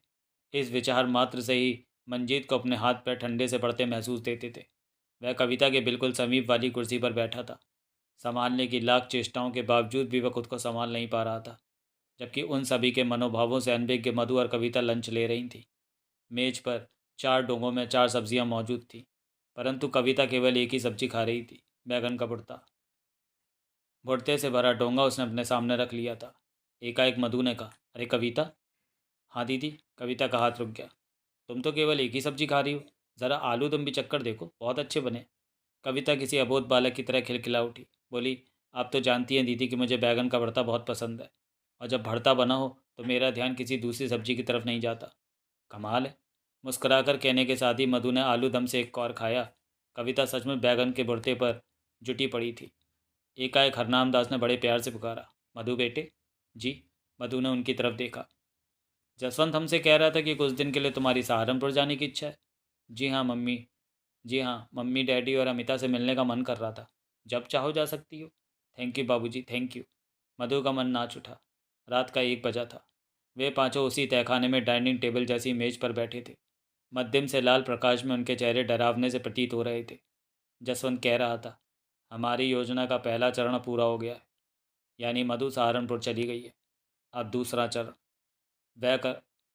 इस विचार मात्र से ही मंजीत को अपने हाथ पैर ठंडे से पड़ते महसूस देते थे। वह कविता के बिल्कुल समीप वाली कुर्सी पर बैठा था। संभालने की लाख चेष्टाओं के बावजूद भी वह खुद को संभाल नहीं पा रहा था, जबकि उन सभी के मनोभावों से अनभिज्ञ मधु और कविता लंच ले रही थी। मेज पर 4 डोंगों में 4 सब्जियां मौजूद थीं, परंतु कविता केवल एक ही सब्जी खा रही थी, बैगन का भुर्ता। भुर्ते से भरा डोंगा उसने अपने सामने रख लिया था। एकाएक मधु ने कहा, अरे कविता। हाँ दीदी। कविता का हाथ रुक गया। तुम तो केवल एक ही सब्जी खा रही हो, ज़रा आलू दम भी चक्कर देखो, बहुत अच्छे बने। कविता किसी अबोध बालक की तरह खिलखिला उठी। बोली, आप तो जानती हैं दीदी कि मुझे बैगन का भरता बहुत पसंद है, और जब भरता बना हो तो मेरा ध्यान किसी दूसरी सब्जी की तरफ नहीं जाता। कमाल है। मुस्कुराकर कहने के साथ ही मधु ने आलू दम से एक कौर खाया। कविता सच में बैगन के भरते पर जुटी पड़ी थी। एकाएक हरनाम दास ने बड़े प्यार से पुकारा, मधु बेटे। जी। मधु ने उनकी तरफ देखा। जसवंत हमसे कह रहा था कि कुछ दिन के लिए तुम्हारी सहारनपुर जाने की इच्छा है। जी हाँ मम्मी। जी हाँ, मम्मी डैडी और अमिता से मिलने का मन कर रहा था। जब चाहो जा सकती हो। थैंक यू बाबूजी, थैंक यू। मधु का मन नाच उठा। रात का 1 बजा था। वे पांचों उसी तहखाने में डाइनिंग टेबल जैसी मेज पर बैठे थे। मध्यम से लाल प्रकाश में उनके चेहरे डरावने से प्रतीत हो रहे थे। जसवंत कह रहा था, हमारी योजना का पहला चरण पूरा हो गया है, यानी मधु सहारनपुर चली गई है। अब दूसरा चरण वह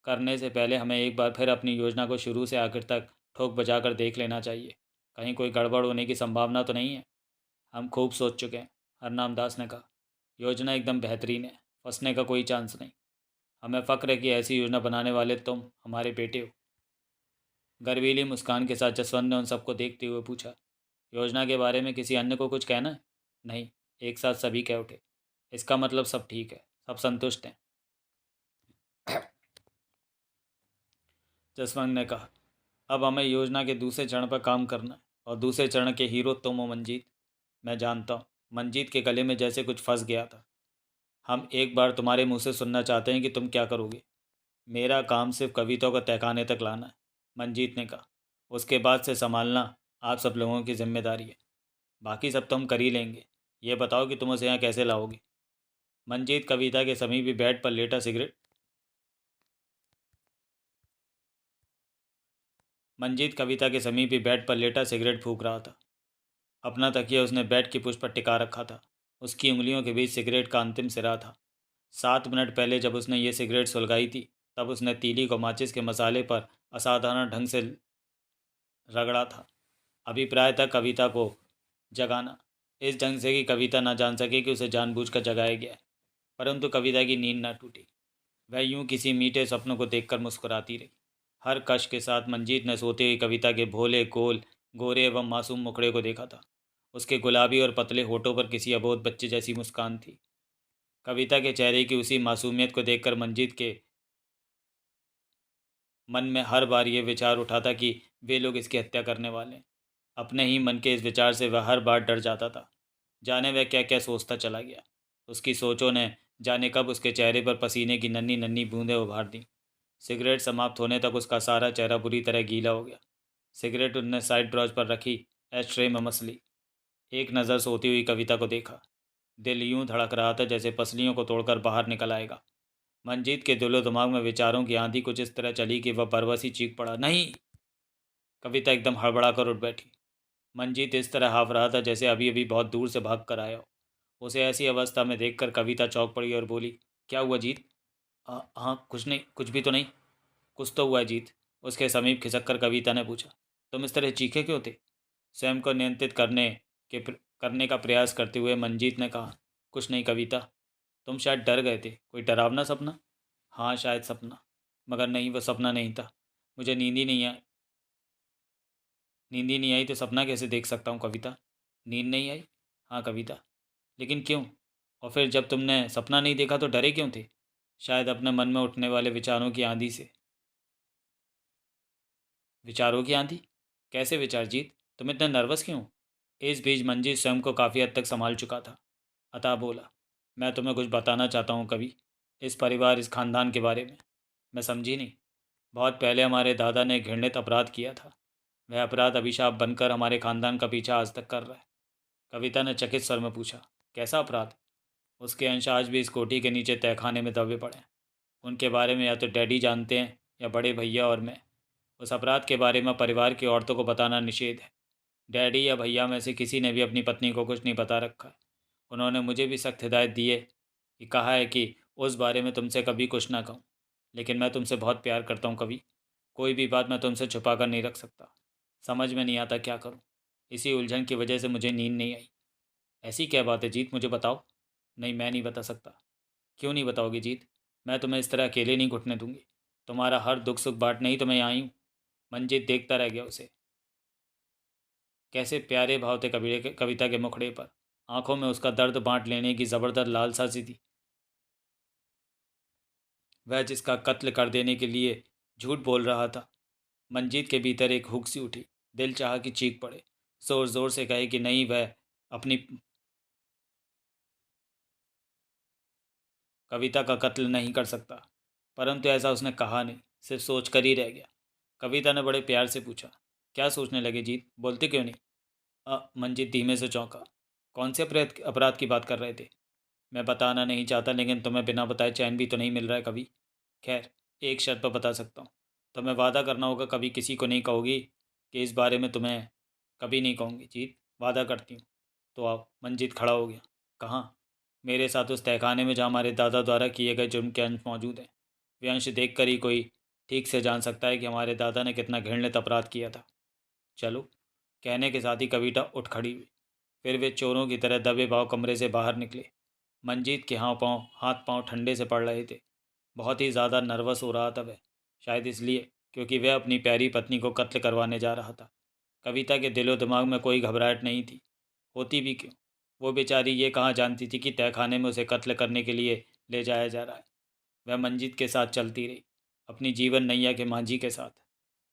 करने से पहले हमें एक बार फिर अपनी योजना को शुरू से आखिर तक ठोक बजा कर देख लेना चाहिए। कहीं कोई गड़बड़ होने की संभावना तो नहीं है। हम खूब सोच चुके हैं, हरनाम दास ने कहा। योजना एकदम बेहतरीन है, फंसने का कोई चांस नहीं। हमें फ़क्र है कि ऐसी योजना बनाने वाले तुम हमारे बेटे हो। गर्वीली मुस्कान के साथ जसवंत ने उन सबको देखते हुए पूछा, योजना के बारे में किसी अन्य को कुछ कहना है? नहीं। एक साथ सभी कह उठे। इसका मतलब सब ठीक है, सब संतुष्ट हैं। जसवंत ने कहा, अब हमें योजना के दूसरे चरण पर काम करना है और दूसरे चरण के हीरो तुम हो मंजीत। मैं जानता हूँ। मंजीत के गले में जैसे कुछ फंस गया था। हम एक बार तुम्हारे मुंह से सुनना चाहते हैं कि तुम क्या करोगे। मेरा काम सिर्फ कविता को तहखाने तक लाना है, मंजीत ने कहा। उसके बाद से संभालना आप सब लोगों की जिम्मेदारी है। बाकी सब तो हम कर ही लेंगे। ये बताओ कि तुम उसे यहाँ कैसे लाओगे। मंजीत कविता के समीप ही बेड पर लेटा सिगरेट मंजीत कविता के समीप ही बेड पर लेटा सिगरेट फूंक रहा था। अपना तकिया उसने बेड की पुष्ट पर टिका रखा था। उसकी उंगलियों के बीच सिगरेट का अंतिम सिरा था। 7 मिनट पहले जब उसने ये सिगरेट सुलगाई थी, तब उसने तीली को माचिस के मसाले पर असाधारण ढंग से रगड़ा था। अभिप्रायतः कविता को जगाना, इस ढंग से कि कविता ना जान सके कि उसे जानबूझकर जगाया गया है। परंतु कविता की नींद न टूटी। वह यूं किसी मीठे सपनों को देखकर मुस्कुराती रही। हर कश के साथ मंजीत ने सोते हुई कविता के भोले गोल गोरे एवं मासूम मुखड़े को देखा था। उसके गुलाबी और पतले होठों पर किसी अबोध बच्चे जैसी मुस्कान थी। कविता के चेहरे की उसी मासूमियत को देखकर मंजीत के मन में हर बार ये विचार उठा था कि वे लोग इसकी हत्या करने वाले हैं। अपने ही मन के इस विचार से वह हर बार डर जाता था। जाने वह क्या क्या सोचता चला गया। उसकी सोचों ने जाने कब उसके चेहरे पर पसीने की नन्ही नन्ही बूंदें उभार दी। सिगरेट समाप्त होने तक उसका सारा चेहरा बुरी तरह गीला हो गया। सिगरेट उसने साइड ब्राउच पर रखी, एश ट्रे में मस ली। एक नज़र सोती हुई कविता को देखा। दिल यूं धड़क रहा था जैसे पसलियों को तोड़कर बाहर निकल आएगा। मंजीत के दिलो दिमाग में विचारों की आंधी कुछ इस तरह चली कि वह बरबस चीख पड़ा, नहीं। कविता एकदम हड़बड़ाकर उठ बैठी। मंजीत इस तरह हाँफ रहा था जैसे अभी अभी बहुत दूर से भाग कर आया हो। उसे ऐसी अवस्था में देखकर कविता चौंक पड़ी और बोली, क्या हुआ जीत? हाँ कुछ नहीं, कुछ भी तो नहीं। कुछ तो हुआ है जीत, उसके समीप खिसक कर कविता ने पूछा। तुम इस तरह चीखे क्यों थे? स्वयं को नियंत्रित करने का प्रयास करते हुए मंजीत ने कहा, कुछ नहीं कविता, तुम शायद डर गए थे, कोई डरावना सपना? हाँ शायद सपना, मगर नहीं, वह सपना नहीं था। मुझे नींद ही नहीं आई तो सपना कैसे देख सकता हूँ कविता? नींद नहीं आई? हाँ कविता। लेकिन क्यों? और फिर जब तुमने सपना नहीं देखा तो डरे क्यों थे? शायद अपने मन में उठने वाले विचारों की आंधी से। विचारों की आंधी? कैसे विचार जीत? तुम इतने नर्वस क्यों? इस बीच मंजीत स्वयं को काफ़ी हद तक संभाल चुका था। अतः बोला, मैं तुम्हें कुछ बताना चाहता हूँ कवि, इस परिवार, इस खानदान के बारे में। मैं समझी नहीं। बहुत पहले हमारे दादा ने घृणित अपराध किया था। वह अपराध अभिशाप बनकर हमारे खानदान का पीछा आज तक कर रहा है। कविता ने चकित स्वर में पूछा, कैसा अपराध? उसके अंश आज भी इस कोठी के नीचे तहखाने में दबे पड़े हैं। उनके बारे में या तो डैडी जानते हैं या बड़े भैया और मैं। उस अपराध के बारे में परिवार की औरतों को बताना निषेध है। डैडी या भैया में से किसी ने भी अपनी पत्नी को कुछ नहीं बता रखा है। उन्होंने मुझे भी सख्त हिदायत दी है कि कहा है कि उस बारे में तुमसे कभी कुछ ना कहूँ। लेकिन मैं तुमसे बहुत प्यार करता हूँ कवि। कोई भी बात मैं तुमसे छुपा कर नहीं रख सकता। समझ में नहीं आता क्या करूँ। इसी उलझन की वजह से मुझे नींद नहीं आई। ऐसी क्या बात है जीत, मुझे बताओ। नहीं, मैं नहीं बता सकता। क्यों नहीं बताओगी जीत? मैं तुम्हें इस तरह अकेले नहीं घुटने दूंगी। तुम्हारा हर दुख सुख बांटने ही तो मैं यहाँ आई हूँ। मंजीत देखता रह गया उसे। कैसे प्यारे भाव थे कविता के मुखड़े पर। आंखों में उसका दर्द बांट लेने की ज़बरदस्त लालसा सी थी। वह जिसका कत्ल कर देने के लिए झूठ बोल रहा था। मंजीत के भीतर एक हुक सी उठी। दिल चाहा कि चीख पड़े, जोर जोर से कहे कि नहीं, वह अपनी कविता का कत्ल नहीं कर सकता। परंतु ऐसा उसने कहा नहीं, सिर्फ सोच कर ही रह गया। कविता ने बड़े प्यार से पूछा, क्या सोचने लगे जीत, बोलते क्यों नहीं? मंजीत धीमे से चौंका। कौन से अपराध अपराध की बात कर रहे थे? मैं बताना नहीं चाहता, लेकिन तुम्हें बिना बताए चैन भी तो नहीं मिल रहा है कभी। खैर, एक शर्त पर बता सकता हूँ। तुम्हें वादा करना होगा कभी किसी को नहीं कहोगी कि इस बारे में तुम्हें कभी नहीं कहूँगी जीत, वादा करती हूँ। तो आओ। मंजीत खड़ा हो गया। कहाँ? मेरे साथ उस तहखाने में जहाँ हमारे दादा द्वारा किए गए जुर्म के अंश मौजूद हैं। वे अंश देख कर ही कोई ठीक से जान सकता है कि हमारे दादा ने कितना घृणित अपराध किया था। चलो। कहने के साथ ही कविता उठ खड़ी हुई। फिर वे चोरों की तरह दबे भाव कमरे से बाहर निकले। मंजीत के हाथ पांव ठंडे से पड़ रहे थे। बहुत ही ज़्यादा नर्वस हो रहा था वह। शायद इसलिए क्योंकि वह अपनी प्यारी पत्नी को कत्ल करवाने जा रहा था। कविता के दिलो दिमाग में कोई घबराहट नहीं थी। होती भी क्यों? वो बेचारी ये कहाँ जानती थी कि तहखाने में उसे कत्ल करने के लिए ले जाया जा रहा है। वह मंजीत के साथ चलती रही, अपनी जीवन नैया के मांझी के साथ।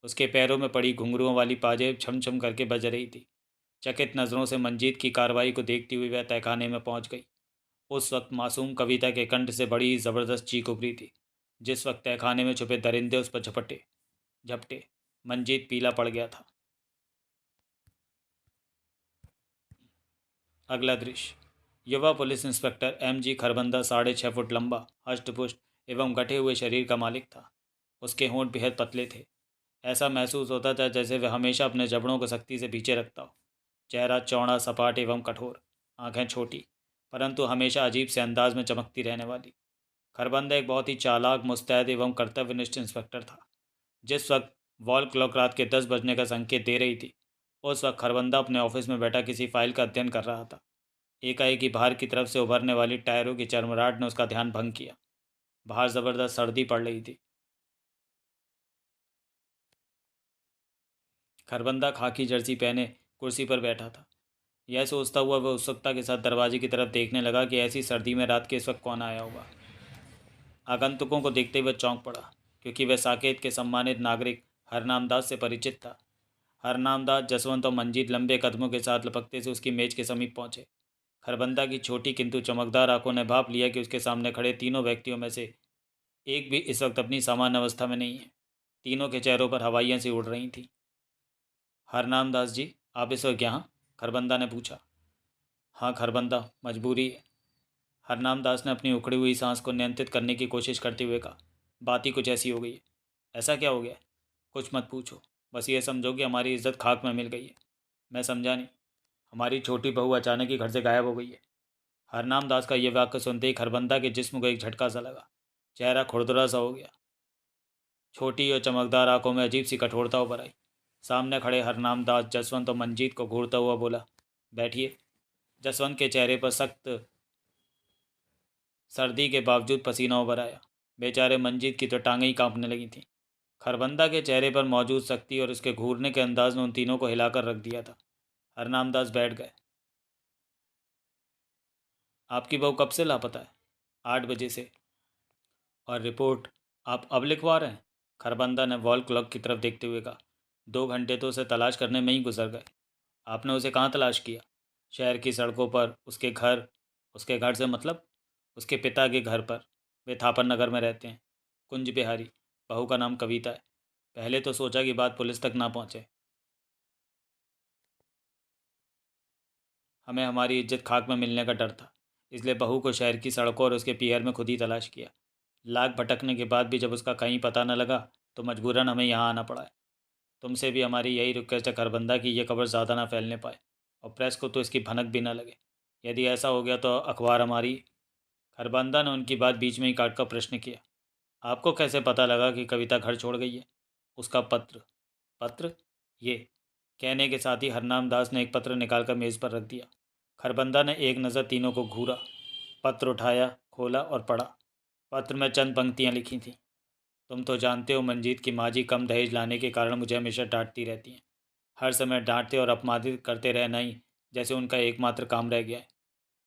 उसके पैरों में पड़ी घुंघरुओं वाली पाजेब छम छम करके बज रही थी। चकित नज़रों से मंजीत की कार्रवाई को देखती हुई वह तहखाने में पहुंच गई। उस वक्त मासूम कविता के कंठ से बड़ी ज़बरदस्त चीख उभरी थी। जिस वक्त तहखाने में छुपे दरिंदे उस पर झपटे मंजीत पीला पड़ गया था। अगला दृश्य। युवा police inspector M.G. Kharbanda 6.5 foot लंबा, हष्टपुष्ट एवं गठे हुए शरीर का मालिक था। उसके होंठ बेहद पतले थे। ऐसा महसूस होता था जैसे वह हमेशा अपने जबड़ों को सख्ती से पीछे रखता हो। चेहरा चौड़ा, सपाट एवं कठोर, आंखें छोटी परंतु हमेशा अजीब से अंदाज में चमकती रहने वाली। खरबंदा एक बहुत ही चालाक, मुस्तैद एवं कर्तव्यनिष्ठ इंस्पेक्टर था। जिस वक्त वॉल क्लॉक रात के 10 बजने का संकेत दे रही थी, उस वक्त खरबंदा अपने ऑफिस में बैठा किसी फाइल का अध्ययन कर रहा था। एकाएक ही बाहर की तरफ से उभरने वाली टायरों की चरमराहट ने उसका ध्यान भंग किया। बाहर ज़बरदस्त सर्दी पड़ रही थी। खरबंदा खाकी जर्सी पहने कुर्सी पर बैठा था। यह सोचता हुआ वह उत्सुकता के साथ दरवाजे की तरफ देखने लगा कि ऐसी सर्दी में रात के इस वक्त कौन आया होगा। आगंतुकों को देखते हुए चौंक पड़ा, क्योंकि वह साकेत के सम्मानित नागरिक हरनाम दास से परिचित था। हरनाम दास, जसवंत और मंजीत लंबे कदमों के साथ लपकते से उसकी मेज के समीप पहुंचे। खरबंदा की छोटी किंतु चमकदार आंखों ने भाप लिया कि उसके सामने खड़े तीनों व्यक्तियों में से एक भी इस वक्त अपनी सामान्य अवस्था में नहीं है। तीनों के चेहरों पर हवाइयाँ सी उड़ रही थीं। हरनाम दास जी, आप इस वक्त यहाँ? खरबंदा ने पूछा। हाँ खरबंदा, मजबूरी है। हरनाम दास ने अपनी उखड़ी हुई सांस को नियंत्रित करने की कोशिश करते हुए कहा। बात ही कुछ ऐसी हो गई है। ऐसा क्या हो गया? कुछ मत पूछो, बस ये समझो कि हमारी इज्जत खाक में मिल गई है। मैं समझा नहीं। हमारी छोटी बहू अचानक ही घर से गायब हो गई है। हरनाम दास का यह वाक्य सुनते ही खरबंदा के जिस्म को एक झटका सा लगा। चेहरा खुरदुरा सा हो गया। छोटी और चमकदार आंखों में अजीब सी कठोरता उभर आई। सामने खड़े हरनाम दास जसवंत और मंजीत को घूरता हुआ बोला, बैठिए। जसवंत के चेहरे पर सख्त सर्दी के बावजूद पसीना उभर आया। बेचारे मंजीत की तो टांगें ही कांपने लगी थीं। खरबंदा के चेहरे पर मौजूद सख्ती और उसके घूरने के अंदाज ने उन तीनों को हिलाकर रख दिया था। हरनाम दास बैठ गए। आपकी बहू कब से लापता है? 8 बजे से। और रिपोर्ट आप अब लिखवा रहे हैं? खरबंदा ने वॉल क्लॉक की तरफ देखते हुए कहा। 2 घंटे तो उसे तलाश करने में ही गुजर गए। आपने उसे कहाँ तलाश किया? शहर की सड़कों पर, उसके घर? उसके घर से मतलब? उसके पिता के घर पर। वे थापर नगर में रहते हैं। कुंज बिहारी। बहू का नाम कविता है। पहले तो सोचा कि बात पुलिस तक ना पहुँचे। हमें हमारी इज्जत खाक में मिलने का डर था, इसलिए बहू को शहर की सड़कों और उसके पीहर में खुद ही तलाश किया। लाख भटकने के बाद भी जब उसका कहीं पता न लगा तो मजबूरन हमें यहाँ आना पड़ा है। तुमसे भी हमारी यही रिक्वेस्ट है खरबंदा की, ये खबर ज़्यादा ना फैलने पाए और प्रेस को तो इसकी भनक भी ना लगे। यदि ऐसा हो गया तो अखबार हमारी। खरबंदा ने उनकी बात बीच में ही काट कर प्रश्न किया। आपको कैसे पता लगा कि कविता घर छोड़ गई है? उसका पत्र। पत्र? ये कहने के साथ ही हरनाम दास ने एक पत्र निकालकर मेज़ पर रख दिया। खरबंदा ने एक नज़र तीनों को घूरा, पत्र उठाया, खोला और पढ़ा। पत्र में चंद पंक्तियाँ लिखी थीं। तुम तो जानते हो मंजीत की माँ जी कम दहेज लाने के कारण मुझे हमेशा डांटती रहती हैं। हर समय डांटते और अपमानित करते रहना ही जैसे उनका एकमात्र काम रह गया है।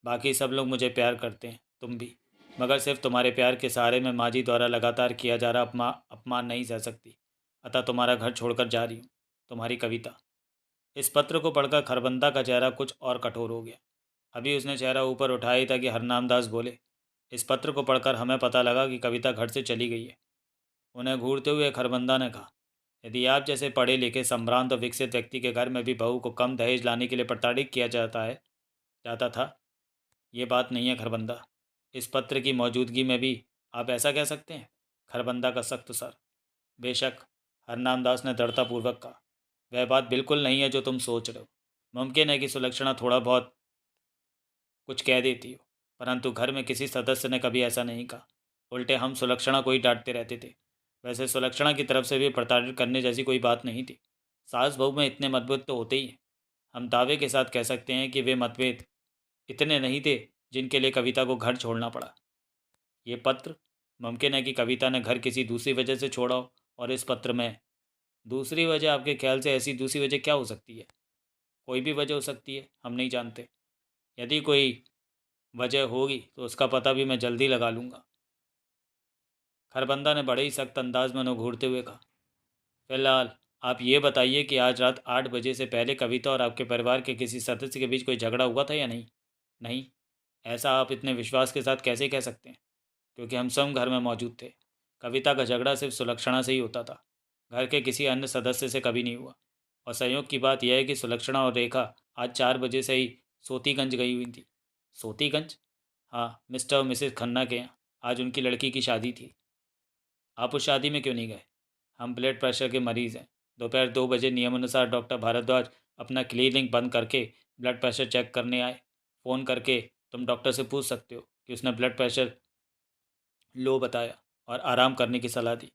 बाकी सब लोग मुझे प्यार करते हैं, तुम भी, मगर सिर्फ तुम्हारे प्यार के सहारे मैं माँ जी द्वारा लगातार किया जा रहा अपमान नहीं सह सकती। अतः तुम्हारा घर छोड़कर जा रही हूँ। तुम्हारी कविता। इस पत्र को पढ़कर खरबंदा का चेहरा कुछ और कठोर हो गया। अभी उसने चेहरा ऊपर उठाया ही था कि हरनाम दास बोले, इस पत्र को पढ़कर हमें पता लगा कि कविता घर से चली गई है। उन्हें घूरते हुए खरबंदा ने कहा, यदि आप जैसे पढ़े लिखे, संभ्रांत और विकसित व्यक्ति के घर में भी बहू को कम दहेज लाने के लिए प्रताड़ित किया जाता था। ये बात नहीं है खरबंदा। इस पत्र की मौजूदगी में भी आप ऐसा कह सकते हैं? खरबंदा का सख्त सर। बेशक, हरनाम दास ने दृढ़तापूर्वक कहा, वह बात बिल्कुल नहीं है जो तुम सोच रहे हो। मुमकिन है कि सुलक्षणा थोड़ा बहुत कुछ कह देती हो, परंतु घर में किसी सदस्य ने कभी ऐसा नहीं कहा। उल्टे हम सुलक्षणा को ही डांटते रहते थे। वैसे सुलक्षणा की तरफ से भी प्रताड़ित करने जैसी कोई बात नहीं थी। सास बहू में इतने मतभेद तो होते ही हैं। हम दावे के साथ कह सकते हैं कि वे मतभेद इतने नहीं थे जिनके लिए कविता को घर छोड़ना पड़ा। ये पत्र, मुमकिन है कि कविता ने घर किसी दूसरी वजह से छोड़ा हो, और इस पत्र में दूसरी वजह, आपके ख्याल से ऐसी दूसरी वजह क्या हो सकती है? कोई भी वजह हो सकती है, हम नहीं जानते। यदि कोई वजह होगी तो उसका पता भी मैं जल्दी लगा लूँगा। खरबंदा ने बड़े ही सख्त अंदाज में उन्हें घूरते हुए कहा, फिलहाल आप ये बताइए कि आज रात 8 बजे से पहले कविता और आपके परिवार के किसी सदस्य के बीच कोई झगड़ा हुआ था या नहीं? नहीं। ऐसा आप इतने विश्वास के साथ कैसे कह सकते हैं? क्योंकि हम स्वयं घर में मौजूद थे। कविता का झगड़ा सिर्फ सुलक्षणा से ही होता था, घर के किसी अन्य सदस्य से कभी नहीं हुआ। और संयोग की बात यह है कि सुलक्षणा और रेखा आज 4 बजे से ही सोतीगंज गई हुई थी। सोतीगंज? हाँ, मिस्टर और मिसेस खन्ना के यहाँ। आज उनकी लड़की की शादी थी। आप उस शादी में क्यों नहीं गए? हम ब्लड प्रेशर के मरीज़ हैं। दोपहर 2 बजे नियमानुसार डॉक्टर भारद्वाज अपना क्लिनिक बंद करके ब्लड प्रेशर चेक करने आए। फ़ोन करके तुम डॉक्टर से पूछ सकते हो कि उसने ब्लड प्रेशर लो बताया और आराम करने की सलाह दी।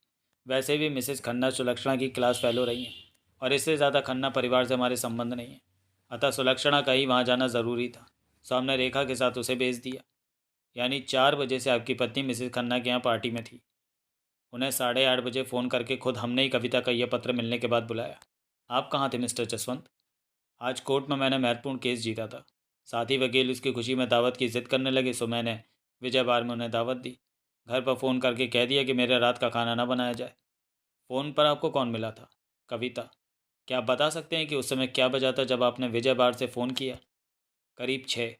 वैसे भी मिसेस खन्ना सुलक्षणा की क्लास फेलो रही हैं और इससे ज़्यादा खन्ना परिवार से हमारे संबंध नहीं है। अतः सुलक्षणा का ही वहाँ जाना ज़रूरी था। सो हमने रेखा के साथ उसे भेज दिया। यानी 4 बजे से आपकी पत्नी मिसेस खन्ना के यहाँ पार्टी में थी। उन्हें 8:30 बजे फ़ोन करके खुद हमने ही कविता का यह पत्र मिलने के बाद बुलाया। आप कहाँ थे मिस्टर जसवंत? आज कोर्ट में मैंने महत्वपूर्ण केस जीता था। साथ ही वकील उसकी खुशी में दावत की जिद करने लगे, सो मैंने विजय बार में उन्हें दावत दी। घर पर फ़ोन करके कह दिया कि मेरे रात का खाना ना बनाया जाए। फ़ोन पर आपको कौन मिला था? कविता। क्या आप बता सकते हैं कि उस समय क्या बजा था जब आपने विजय बार से फ़ोन किया? करीब 6।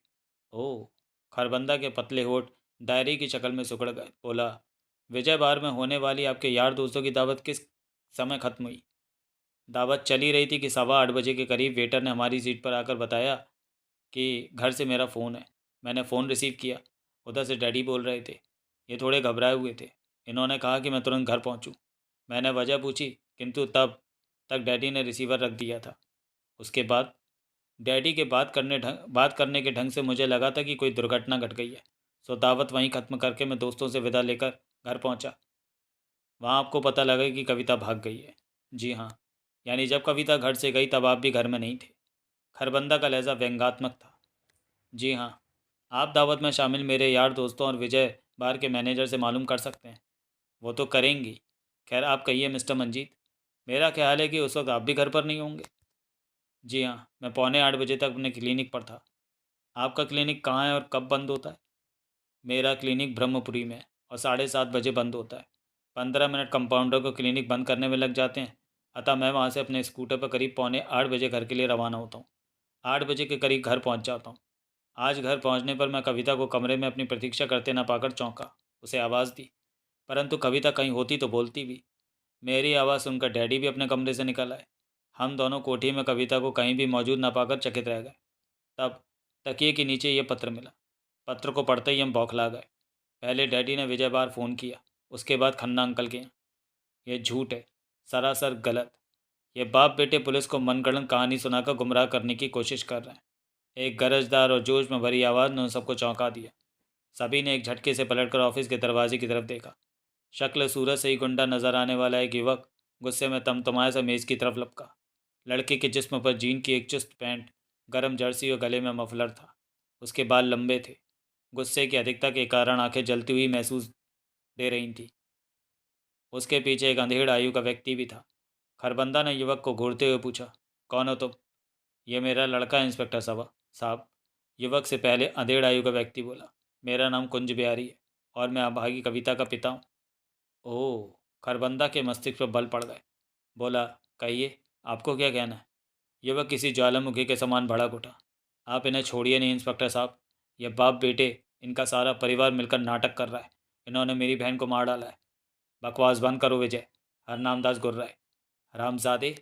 ओह! खरबंदा के पतले होठ डायरी की शक्ल में सिकुड़ गए। बोला, विजय बार में होने वाली आपके यार दोस्तों की दावत किस समय ख़त्म हुई? दावत चली रही थी कि 7:15 बजे के करीब वेटर ने हमारी सीट पर आकर बताया कि घर से मेरा फ़ोन है। मैंने फ़ोन रिसीव किया। उधर से डैडी बोल रहे थे। ये थोड़े घबराए हुए थे। इन्होंने कहा कि मैं तुरंत घर पहुंचूं। मैंने वजह पूछी, किंतु तब तक डैडी ने रिसीवर रख दिया था। उसके बाद डैडी के बात करने के ढंग से मुझे लगा था कि कोई दुर्घटना घट गई है। सो दावत वहीं ख़त्म करके मैं दोस्तों से विदा लेकर घर पहुंचा। वहाँ आपको पता लगा कि कविता भाग गई है। जी हाँ। यानी जब कविता घर से गई तब आप भी घर में नहीं थे। खरबंदा का लहजा व्यंग्यात्मक था। जी हाँ। आप दावत में शामिल मेरे यार दोस्तों और विजय बार के मैनेजर से मालूम कर सकते हैं। वो तो करेंगी। खैर आप कहिए मिस्टर मंजीत। मेरा ख्याल है कि उस वक्त आप भी घर पर नहीं होंगे। जी हाँ, मैं 7:45 तक अपने क्लिनिक पर था। आपका क्लिनिक कहाँ है और कब बंद होता है? मेरा क्लिनिक ब्रह्मपुरी में है और 7:30 बजे बंद होता है। 15 मिनट कंपाउंडर को क्लिनिक बंद करने में लग जाते हैं। अतः मैं वहाँ से अपने स्कूटर पर करीब 7:45 बजे घर के लिए रवाना होता हूँ। 8 बजे के करीब घर पहुँच जाता हूँ। आज घर पहुँचने पर मैं कविता को कमरे में अपनी प्रतीक्षा करते न पाकर चौंका। उसे आवाज़ दी, परंतु कविता कहीं होती तो बोलती भी। मेरी आवाज़ सुनकर डैडी भी अपने कमरे से निकल आए। हम दोनों कोठी में कविता को कहीं भी मौजूद न पाकर चकित रह गए। तब तकिए के नीचे ये पत्र मिला। पत्र को पढ़ते ही हम बौखला गए। पहले डैडी ने विजय बार फ़ोन किया, उसके बाद खन्ना अंकल के यहाँ। यह झूठ है, सरासर गलत। ये बाप बेटे पुलिस को मनगढ़ंत कहानी सुनाकर गुमराह करने की कोशिश कर रहे हैं। एक गरजदार और जोश में भरी आवाज़ ने उन सबको चौंका दिया। सभी ने एक झटके से पलटकर ऑफिस के दरवाजे की तरफ देखा। शक्ल सूरत से ही गुंडा नजर आने वाला एक युवक गुस्से में तमतमाया सा मेज़ की तरफ लपका। लड़के के जिस्म पर जीन की एक चुस्त पैंट, गर्म जर्सी और गले में मफलर था। उसके बाल लंबे थे। गुस्से की अधिकता के कारण आंखें जलती हुई महसूस दे रही थीं। उसके पीछे एक अंधेड़ आयु का व्यक्ति भी था। खरबंदा ने युवक को घूरते हुए पूछा, कौन हो तुम? ये मेरा लड़का है इंस्पेक्टर साहब। युवक से पहले अंधेड़ आयु का व्यक्ति बोला, मेरा नाम कुंज बिहारी है और मैं अभागी कविता का पिता हूँ। ओह! खरबंदा के मस्तिष्क पर बल पड़ गए। बोला, कहिए, आपको क्या कहना है? युवक किसी ज्वालामुखी के समान भड़क उठा। आप इन्हें छोड़िए नहीं इंस्पेक्टर साहब। यह बाप बेटे, इनका सारा परिवार मिलकर नाटक कर रहा है। इन्होंने मेरी बहन को मार डाला है। बकवास बंद करो विजय। हरनामदास गुर्राए। हरामजादे।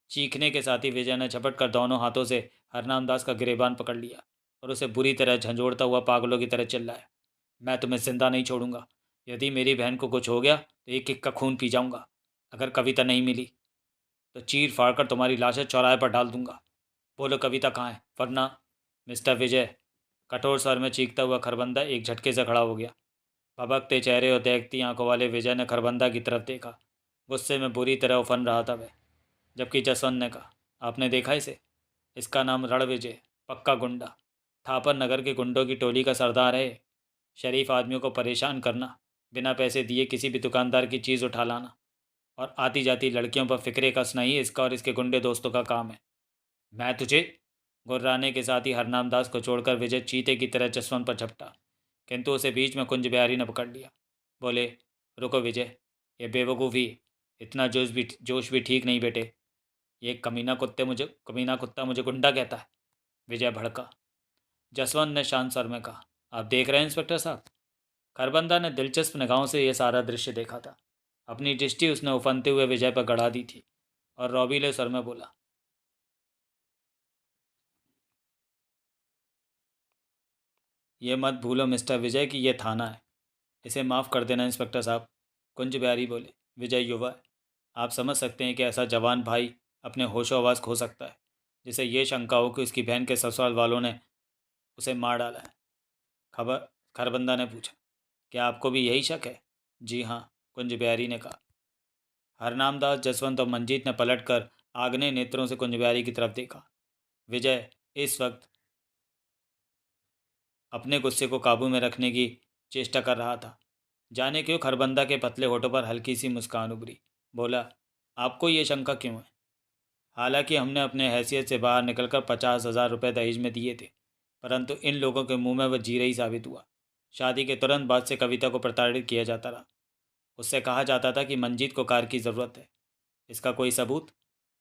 चीखने के साथ ही विजय ने झपट कर दोनों हाथों से हरनामदास का गिरेबान पकड़ लिया और उसे बुरी तरह झंझोड़ता हुआ पागलों की तरह चिल्लाया, मैं तुम्हें जिंदा नहीं छोड़ूंगा। यदि मेरी बहन को कुछ हो गया तो एक एक का खून पी जाऊंगा। अगर कविता नहीं मिली तो चीर फाड़ कर तुम्हारी लाशें चौराहे पर डाल दूंगा। बोलो कविता कहाँ है, वरना। मिस्टर विजय, कठोर स्वर में चीखता हुआ खरबंदा एक झटके से खड़ा हो गया। भभकते चेहरे और देखती आंखों वाले विजय ने खरबंदा की तरफ देखा। गुस्से में बुरी तरह उफन रहा था वह। जबकि जसवंत ने कहा, आपने देखा इसे? इसका नाम रणविजय, पक्का गुंडा, थापर नगर के गुंडों की टोली का सरदार है। शरीफ आदमियों को परेशान करना, बिना पैसे दिए किसी भी दुकानदार की चीज़ उठा लाना और आती जाती लड़कियों पर फिक्रे कसना ही इसका और इसके गुंडे दोस्तों का काम है। मैं तुझे। गुर्राने के साथ ही हरनामदास को छोड़कर विजय चीते की तरह जसवंत पर झपटा, किंतु उसे बीच में कुंज बिहारी ने पकड़ लिया। बोले, रुको विजय, ये बेवकूफ़ी इतना जोश भी ठीक नहीं बेटे। ये कमीना कुत्ता मुझे गुंडा कहता है। विजय भड़का। जसवंत ने शांत स्वर में कहा, आप देख रहे हैं इंस्पेक्टर साहब। खरबंदा ने दिलचस्प निगाहों से यह सारा दृश्य देखा था। अपनी दृष्टि उसने उफनते हुए विजय पर गड़ा दी थी और रौबीले स्वर में बोला, ये मत भूलो मिस्टर विजय कि यह थाना है। इसे माफ़ कर देना इंस्पेक्टर साहब। कुंज बिहारी बोले, विजय युवा है। आप समझ सकते हैं कि ऐसा जवान भाई अपने होशो हवास खो सकता है, जिसे ये शंका हो कि उसकी बहन के ससुराल वालों ने उसे मार डाला है। खबर खरबंदा ने पूछा, क्या आपको भी यही शक है? जी हाँ, कुंज बिहारी ने कहा। हरनाम दास, जसवंत और मंजीत ने पलटकर आग्नेय नेत्रों से कुंज बिहारी की तरफ देखा। विजय इस वक्त अपने गुस्से को काबू में रखने की चेष्टा कर रहा था। जाने क्यों खरबंदा के पतले होठों पर हल्की सी मुस्कान उभरी। बोला, आपको ये शंका क्यों है? हालांकि हमने अपने हैसियत से बाहर निकलकर 50,000 रुपये दहेज में दिए थे, परंतु इन लोगों के मुंह में वह जीरा ही साबित हुआ। शादी के तुरंत बाद से कविता को प्रताड़ित किया जाता रहा। उससे कहा जाता था कि मंजीत को कार की ज़रूरत है। इसका कोई सबूत?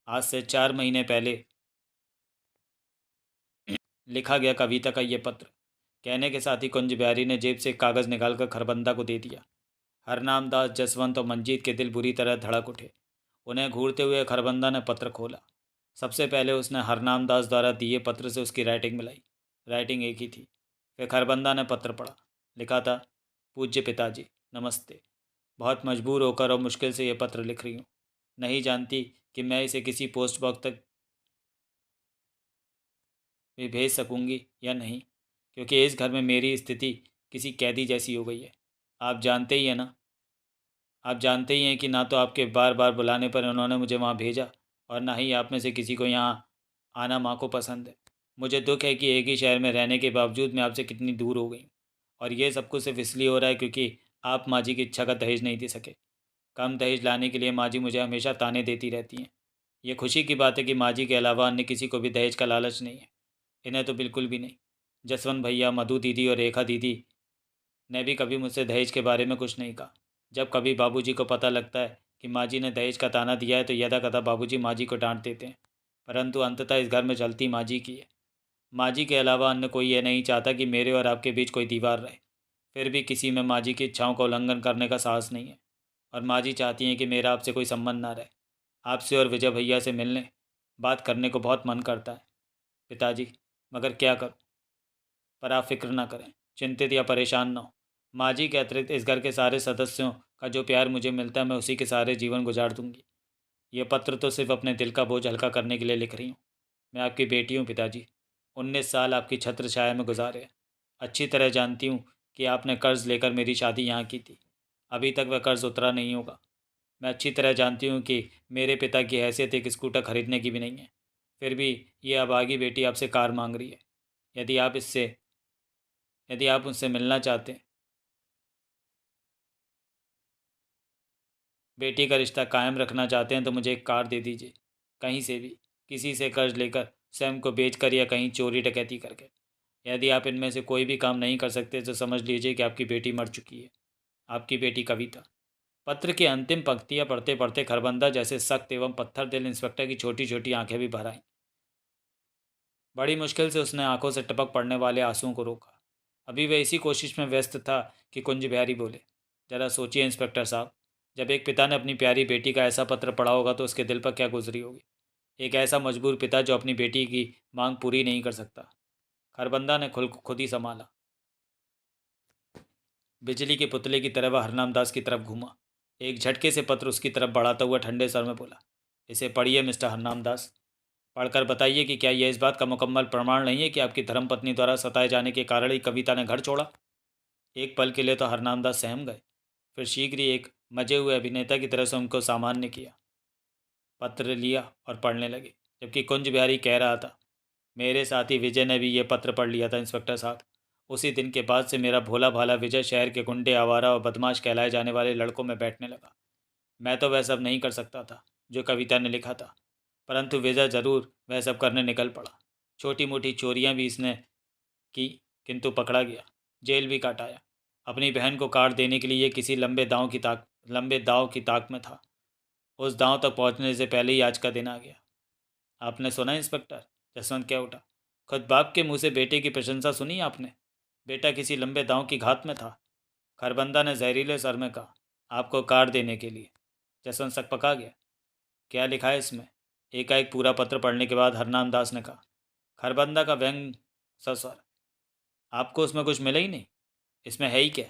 आज से 4 महीने पहले लिखा गया कविता का ये पत्र। कहने के साथ ही कुंज बिहारी ने जेब से एक कागज़ निकालकर खरबंदा को दे दिया। हरनाम दास, जसवंत और मंजीत के दिल बुरी तरह धड़क उठे। उन्हें घूरते हुए खरबंदा ने पत्र खोला। सबसे पहले उसने हरनाम दास द्वारा दिए पत्र से उसकी राइटिंग मिलाई। राइटिंग एक ही थी। फिर खरबंदा ने पत्र पढ़ा। लिखा था, पूज्य पिताजी, नमस्ते। बहुत मजबूर होकर और मुश्किल से ये पत्र लिख रही हूँ। नहीं जानती कि मैं इसे किसी पोस्ट बॉक्स तक भी भेज सकूंगी या नहीं, क्योंकि इस घर में मेरी स्थिति किसी कैदी जैसी हो गई है। आप जानते ही हैं ना आप जानते ही हैं कि ना तो आपके बार बार बुलाने पर उन्होंने मुझे वहाँ भेजा और ना ही आप में से किसी को यहाँ आना माँ को पसंद है। मुझे दुख है कि एक ही शहर में रहने के बावजूद मैं आपसे कितनी दूर हो गई हूँ। और ये सब कुछ सिर्फ इसलिए हो रहा है क्योंकि आप माँ जी की इच्छा का दहेज नहीं दे सके। कम दहेज लाने के लिए माँ जी मुझे हमेशा ताने देती रहती हैं। ये खुशी की बात है कि माँ जी के अलावा अन्य किसी को भी दहेज का लालच नहीं है। इन्हें तो बिल्कुल भी नहीं। जसवंत भैया, मधु दीदी और रेखा दीदी ने भी कभी मुझसे दहेज के बारे में कुछ नहीं कहा। जब कभी बाबूजी को पता लगता है कि माँ जी ने दहेज का ताना दिया है तो यदा कदा बाबूजी माँ जी को डांट देते हैं, परंतु अंततः इस घर में चलती माँ जी की है। माँ जी के अलावा अन्य कोई ये नहीं चाहता कि मेरे और आपके बीच कोई दीवार रहे। फिर भी किसी में माँ जी की इच्छाओं का उल्लंघन करने का साहस नहीं है। और माँ जी चाहती हैं कि मेरा आपसे कोई संबंध ना रहे। आपसे और विजय भैया से मिलने बात करने को बहुत मन करता है पिताजी, मगर क्या करूं? पर आप फिक्र ना करें, चिंतित या परेशान ना हो। माँ जी के अतिरिक्त इस घर के सारे सदस्यों का जो प्यार मुझे मिलता है मैं उसी के सारे जीवन गुजार दूंगी। ये पत्र तो सिर्फ अपने दिल का बोझ हल्का करने के लिए लिख रही हूँ। मैं आपकी बेटी हूँ पिताजी। 19 साल आपकी छत्र छाया में गुजारे हैं। अच्छी तरह जानती हूँ कि आपने कर्ज लेकर मेरी शादी यहाँ की थी। अभी तक वह कर्ज उतरा नहीं होगा। मैं अच्छी तरह जानती हूँ कि मेरे पिता की हैसियत एक स्कूटर खरीदने की भी नहीं है। फिर भी ये अभागी बेटी आपसे कार मांग रही है। यदि आप इससे यदि आप उनसे मिलना चाहते हैं, बेटी का रिश्ता कायम रखना चाहते हैं तो मुझे एक कार दे दीजिए। कहीं से भी, किसी से कर्ज लेकर, स्वयं को बेचकर या कहीं चोरी डकैती करके। यदि आप इनमें से कोई भी काम नहीं कर सकते तो समझ लीजिए कि आपकी बेटी मर चुकी है। आपकी बेटी कविता। पत्र की अंतिम पंक्तियां पढ़ते पढ़ते खरबंदा जैसे सख्त एवं पत्थर दिल इंस्पेक्टर की छोटी छोटी आंखें भी भर आईं। बड़ी मुश्किल से उसने आंखों से टपक पड़ने वाले आंसुओं को रोका। अभी वह इसी कोशिश में व्यस्त था कि कुंज बिहारी बोले, जरा सोचिए इंस्पेक्टर साहब, जब एक पिता ने अपनी प्यारी बेटी का ऐसा पत्र पढ़ा होगा तो उसके दिल पर क्या गुजरी होगी। एक ऐसा मजबूर पिता जो अपनी बेटी की मांग पूरी नहीं कर सकता। खरबंदा ने खुद ही संभाला। बिजली के पुतले की तरह वह हरनाम दास की तरफ घूमा। एक झटके से पत्र उसकी तरफ बढ़ाता हुआ ठंडे स्वर में बोला, इसे पढ़िए मिस्टर हरनाम दास। पढ़कर बताइए कि क्या यह इस बात का मुकम्मल प्रमाण नहीं है कि आपकी धर्मपत्नी द्वारा सताए जाने के कारण ही कविता ने घर छोड़ा। एक पल के लिए तो हरनाम दास सहम गए, फिर शीघ्र ही एक मजे हुए अभिनेता की तरह से उनको सामान्य किया। पत्र लिया और पढ़ने लगे, जबकि कुंज बिहारी कह रहा था, मेरे साथी विजय ने भी ये पत्र पढ़ लिया था इंस्पेक्टर साहब। उसी दिन के बाद से मेरा भोला भाला विजय शहर के गुंडे, आवारा और बदमाश कहलाए जाने वाले लड़कों में बैठने लगा। मैं तो वह सब नहीं कर सकता था जो कविता ने लिखा था, परंतु विजय ज़रूर वह सब करने निकल पड़ा। छोटी मोटी चोरियां भी इसने की, किंतु पकड़ा गया, जेल भी काट आया। अपनी बहन को काट देने के लिए ये किसी लंबे दांव की ताक में था। उस दांव तक पहुंचने से पहले ही आज का दिन आ गया। आपने सुना इंस्पेक्टर? जसवंत क्या उठा। खुद बाप के मुंह से बेटे की प्रशंसा सुनी आपने? बेटा किसी लंबे दांव की घात में था। खरबंदा ने जहरीले सर में कहा, आपको कार देने के लिए। जसवंत सक पका गया। क्या लिखा है इसमें? एकाएक पूरा पत्र पढ़ने के बाद हरनाम दास ने कहा। खरबंदा का व्यंग सस्वर। आपको उसमें कुछ मिला ही नहीं? इसमें है ही क्या?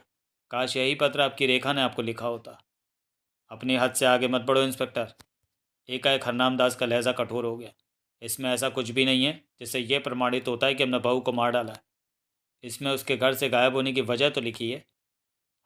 काश यही पत्र आपकी रेखा ने आपको लिखा होता। अपनी हद से आगे मत बढ़ो इंस्पेक्टर। एकाएक हरनाम दास का लहजा कठोर हो गया। इसमें ऐसा कुछ भी नहीं है जिससे यह प्रमाणित होता है कि हमने बहू को मार डाला है। इसमें उसके घर से गायब होने की वजह तो लिखी है।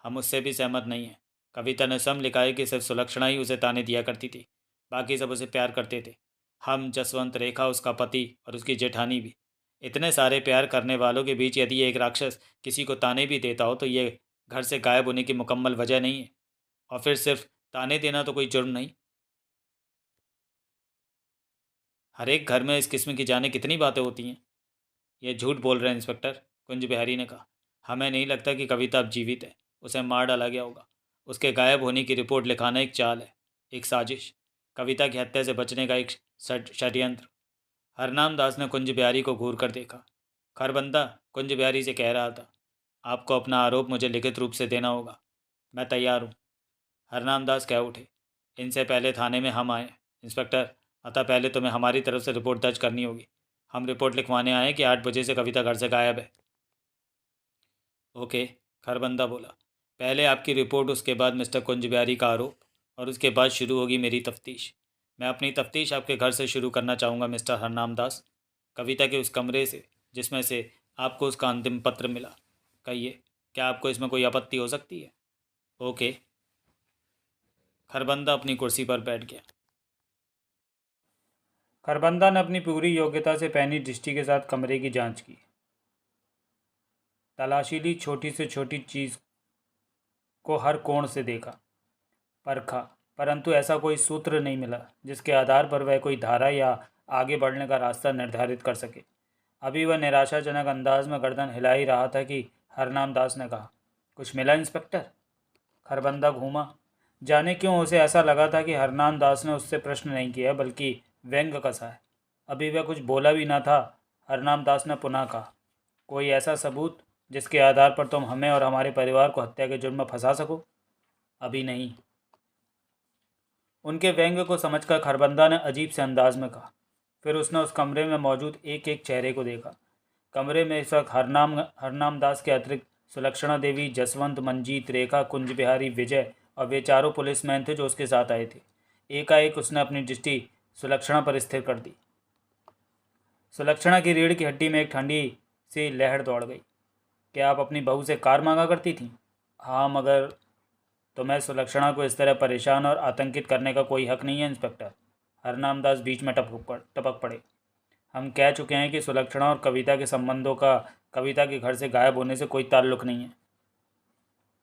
हम उससे भी सहमत नहीं हैं। कविता ने स्वयं लिखा है कि सिर्फ सुलक्षणा ही उसे ताने दिया करती थी, बाकी सब उसे प्यार करते थे। हम, जसवंत, रेखा, उसका पति और उसकी जेठानी भी। इतने सारे प्यार करने वालों के बीच यदि एक राक्षस किसी को ताने भी देता हो तो ये घर से गायब होने की मुकम्मल वजह नहीं है। और फिर सिर्फ ताने देना तो कोई जुर्म नहीं। हर एक घर में इस किस्म की जाने कितनी बातें होती हैं। ये झूठ बोल रहे हैं इंस्पेक्टर, कुंज बिहारी ने कहा। हमें नहीं लगता कि कविता अब जीवित है। उसे मार डाला गया होगा। उसके गायब होने की रिपोर्ट लिखाना एक चाल है, एक साजिश, कविता की हत्या से बचने का एक षड्यंत्र। हरनाम दास ने कुंज बिहारी को घूर कर देखा। खरबंदा कुंज बिहारी से कह रहा था, आपको अपना आरोप मुझे लिखित रूप से देना होगा। मैं तैयार हूँ। हरनाम दास कह उठे, इनसे पहले थाने में हम आए इंस्पेक्टर, अतः पहले तुम्हें हमारी तरफ से रिपोर्ट दर्ज करनी होगी। हम रिपोर्ट लिखवाने आए कि 8 बजे से कविता घर से गायब है। ओके, खरबंदा बोला। पहले आपकी रिपोर्ट, उसके बाद मिस्टर कुंज बिहारी का आरोप, और उसके बाद शुरू होगी मेरी तफ्तीश। मैं अपनी तफ्तीश आपके घर से शुरू करना चाहूँगा मिस्टर हरनाम दास, कविता के उस कमरे से जिसमें से आपको उसका अंतिम पत्र मिला। कहिए, क्या आपको इसमें कोई आपत्ति हो सकती है? ओके। खरबंदा अपनी कुर्सी पर बैठ गया। खरबंदा ने अपनी पूरी योग्यता से पैनी दृष्टि के साथ कमरे की जांच की, तलाशी ली, छोटी से छोटी चीज़ को हर कोण से देखा, परखा, परंतु ऐसा कोई सूत्र नहीं मिला जिसके आधार पर वह कोई धारा या आगे बढ़ने का रास्ता निर्धारित कर सके। अभी वह निराशाजनक अंदाज में गर्दन हिला ही रहा था कि हरनाम दास ने कहा, कुछ मिला इंस्पेक्टर? खरबंदा घूमा। जाने क्यों उसे ऐसा लगा था कि हरनाम दास ने उससे प्रश्न नहीं किया बल्कि व्यंग कसा है। अभी वह कुछ बोला भी ना था। हरनाम दास ने पुनः कहा, कोई ऐसा सबूत जिसके आधार पर तुम हमें और हमारे परिवार को हत्या के जुर्म में फंसा सको? अभी नहीं। उनके व्यंग को समझकर खरबंदा ने अजीब से अंदाज में कहा। फिर उसने उस कमरे में मौजूद एक एक चेहरे को देखा। कमरे में इस वक्त हरनाम दास के अतिरिक्त सुलक्षणा देवी, जसवंत, मंजीत, रेखा, कुंज बिहारी, विजय और वे चारों पुलिसमैन थे जो उसके साथ आए थे। एकाएक उसने अपनी दृष्टि सुलक्षणा पर स्थिर कर दी। सुलक्षणा की रीढ़ की हड्डी में एक ठंडी सी लहर दौड़ गई। क्या आप अपनी बहू से कार मांगा करती थीं? हाँ, मगर तुम्हें सुलक्षणा को इस तरह परेशान और आतंकित करने का कोई हक नहीं है इंस्पेक्टर। हरनाम दास बीच में टपक पड़े। हम कह चुके हैं कि सुलक्षणा और कविता के संबंधों का कविता के घर से गायब होने से कोई ताल्लुक नहीं है।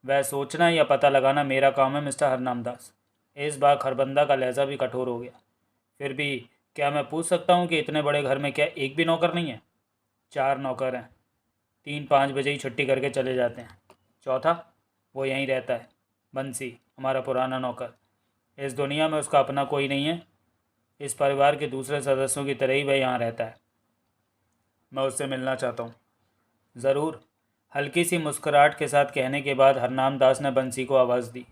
वह सोचना या पता लगाना मेरा काम है मिस्टर हरनाम दास। इस बार खरबंदा का लहजा भी कठोर हो गया। फिर भी क्या मैं पूछ सकता हूँ कि इतने बड़े घर में क्या एक भी नौकर नहीं है? 4 नौकर हैं। 3-5 बजे ही छुट्टी करके चले जाते हैं। चौथा? वो यहीं रहता है, बंसी, हमारा पुराना नौकर। इस दुनिया में उसका अपना कोई नहीं है। इस परिवार के दूसरे सदस्यों की तरह ही वह यहाँ रहता है। मैं उससे मिलना चाहता हूँ। ज़रूर, हल्की सी मुस्कुराहट के साथ कहने के बाद हरनाम दास ने बंसी को आवाज़ दी।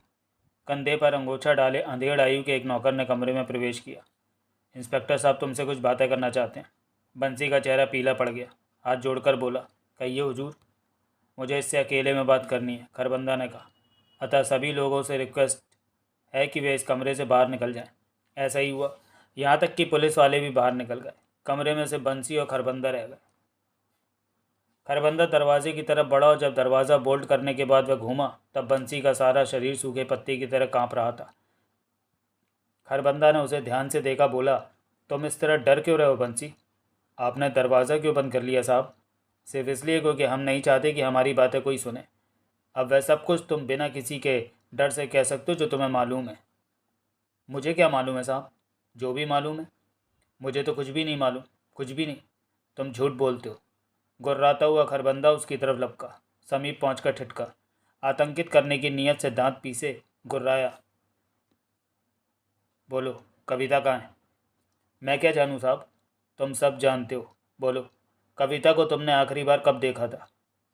कंधे पर अंगोछा डाले अंधेड़ आयु के एक नौकर ने कमरे में प्रवेश किया। इंस्पेक्टर साहब तुमसे कुछ बातें करना चाहते हैं। बंसी का चेहरा पीला पड़ गया। हाथ जोड़कर बोला, कहिए हुजूर। मुझे इससे अकेले में बात करनी है, खरबंदा ने कहा। अतः सभी लोगों से रिक्वेस्ट है कि वे इस कमरे से बाहर निकल जाएं। ऐसा ही हुआ। यहाँ तक कि पुलिस वाले भी बाहर निकल गए। कमरे में से बंसी और खरबंदा रह गए। खरबंदा दरवाजे की तरफ बढ़ा और जब दरवाज़ा बोल्ट करने के बाद वह घूमा तब बंसी का सारा शरीर सूखे पत्ते की तरह कांप रहा था। खरबंदा ने उसे ध्यान से देखा, बोला, तुम इस तरह डर क्यों रहे हो बंसी? आपने दरवाज़ा क्यों बंद कर लिया साहब? सिर्फ इसलिए क्योंकि हम नहीं चाहते कि हमारी बातें कोई सुने। अब वह सब कुछ तुम बिना किसी के डर से कह सकते हो जो तुम्हें मालूम है। मुझे क्या मालूम है साहब? जो भी मालूम है। मुझे तो कुछ भी नहीं मालूम, कुछ भी नहीं। तुम झूठ बोलते हो। गुर्राता हुआ खरबंदा उसकी तरफ लपका, समीप पहुंचकर ठिठका, आतंकित करने की नीयत से दांत पीसे गुर्राया, बोलो, कविता कहाँ है? मैं क्या जानूँ साहब, तुम सब जानते हो। बोलो, कविता को तुमने आखिरी बार कब देखा था?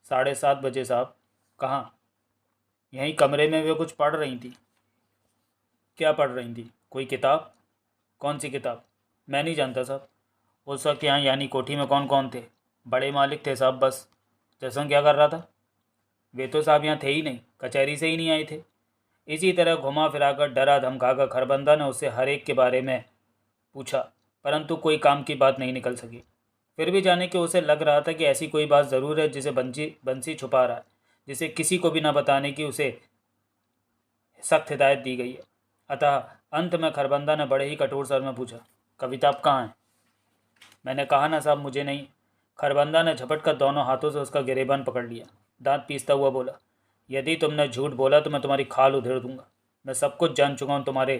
7:30 बजे साहब। कहाँ? यहीं कमरे में वे कुछ पढ़ रही थी। क्या पढ़ रही थी? कोई किताब? कौन सी किताब? मैं नहीं जानता साहब। उस वक्त यहाँ यानी कोठी में कौन कौन थे? बड़े मालिक थे साहब बस। जैसन क्या कर रहा था? वे तो साहब यहाँ थे ही नहीं, कचहरी से ही नहीं आए थे। इसी तरह घुमा फिराकर डरा धमकाकर खरबंदा ने उससे हर एक के बारे में पूछा, परंतु कोई काम की बात नहीं निकल सकी। फिर भी जाने कि उसे लग रहा था कि ऐसी कोई बात ज़रूर है जिसे बंसी बंसी छुपा रहा है, जिसे किसी को भी न बताने की उसे सख्त हिदायत दी गई है। अतः अंत में खरबंदा ने बड़े ही कठोर स्वर में पूछा, कविता अब कहाँ है? मैंने कहा ना साहब, मुझे नहीं। खरबंदा ने झपट कर दोनों हाथों से उसका गिरेबान पकड़ लिया। दांत पीसता हुआ बोला, यदि तुमने झूठ बोला तो मैं तुम्हारी खाल उधेड़ दूंगा। मैं सब कुछ जान चुका हूँ। तुम्हारे